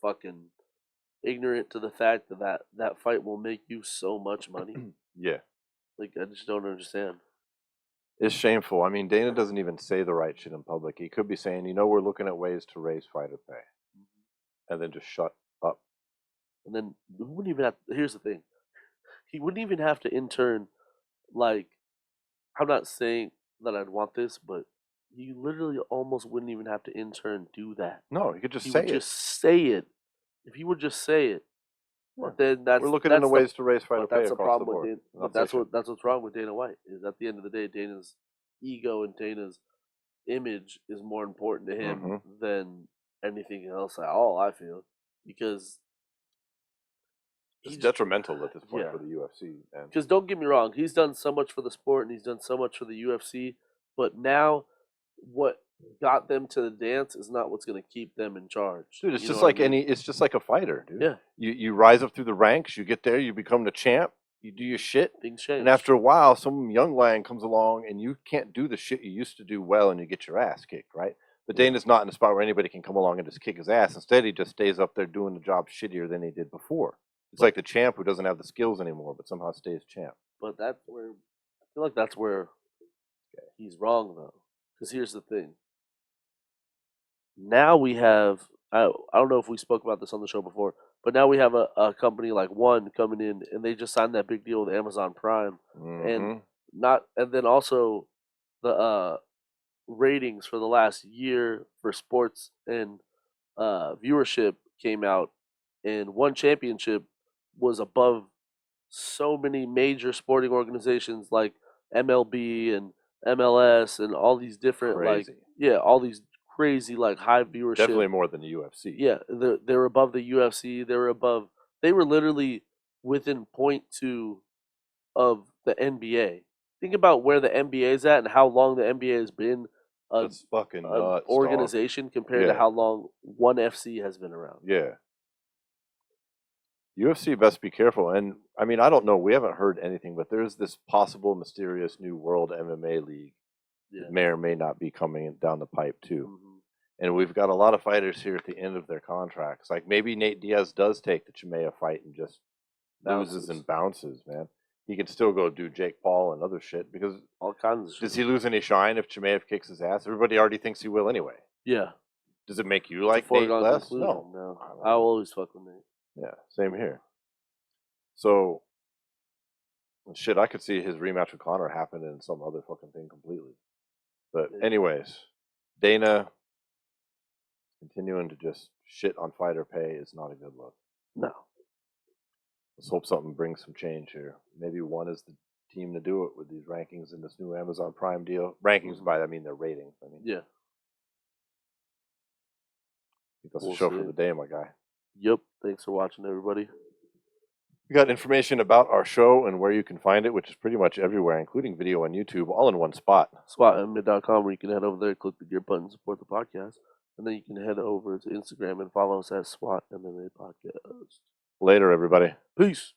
fucking ignorant to the fact that that fight will make you so much money? Yeah. Like, I just don't understand. It's shameful. I mean, Dana doesn't even say the right shit in public. He could be saying, we're looking at ways to raise fighter pay. And then just shut up. And then he wouldn't even have. Here's the thing, he wouldn't even have to intern. Like, I'm not saying that I'd want this, but you literally almost wouldn't even have to intern do that. No, he could just He say would it. just say it. If he would just say it, but then that's We're looking that's into the, ways to raise fighter but pay that's the across problem the board. with Dana. Not But say that's what's wrong with Dana White. Is at the end of the day, Dana's ego and Dana's image is more important to him than anything else at all. I feel because It's he's detrimental at this point yeah. for the UFC. And Because don't get me wrong, he's done so much for the sport and he's done so much for the UFC. But now, what got them to the dance is not what's going to keep them in charge. dude, it's You just know what like I mean? it's just like a fighter, dude. Yeah, You rise up through the ranks, you get there, you become the champ, you do your shit, things change. and after a while, some young lion comes along and you can't do the shit you used to do well, and you get your ass kicked, right? But Yeah. Dana's not in a spot where anybody can come along and just kick his ass. Instead, he just stays up there doing the job shittier than he did before. It's like the champ who doesn't have the skills anymore, but somehow stays champ. But that's where I feel like that's where he's wrong though. Because here's the thing. Now we have I don't know if we spoke about this on the show before, but now we have a company like One coming in and they just signed that big deal with Amazon Prime. And then also the ratings for the last year for sports and viewership came out, and One Championship was above so many major sporting organizations like MLB and MLS and all these different Crazy. all these crazy like high viewership. Definitely more than the UFC. Yeah, they're above the UFC. They were literally within 0.2 of the NBA. Think about where the NBA is at and how long the NBA has been That's fucking an nuts, organization compared to Yeah. how long One FC has been around. Yeah. UFC best be careful. And I mean, I don't know. We haven't heard anything, but there's this possible mysterious new world MMA league Yeah. that may or may not be coming down the pipe too. Mhm. And we've got a lot of fighters here at the end of their contracts. Like maybe Nate Diaz does take the Chimaev fight and just loses and bounces, man. He can still go do Jake Paul and other shit because All kinds of shit. does he lose any shine if Chimaev kicks his ass? Everybody already thinks he will anyway. Yeah. Does it make you It's a like Nate foregone less? conclusion. No. No. I don't I'll know. always fuck with Nate. Yeah, same here. So, shit, I could see his rematch with Conor happen in some other fucking thing completely. But Yeah. anyways, Dana continuing to just shit on fighter pay is not a good look. No. Let's hope something brings some change here. Maybe One is the team to do it with these rankings and this new Amazon Prime deal. Rankings by that, I mean their ratings. I mean, Yeah. I think that's We'll the show see. for the day, my guy. Yep. Thanks for watching, everybody. We got information about our show and where you can find it, which is pretty much everywhere, including video on YouTube, all in one spot. SWATMMA.com, where you can head over there, click the gear button, support the podcast. And then you can head over to Instagram and follow us at SWAT MMA Podcast. Later, everybody. Peace.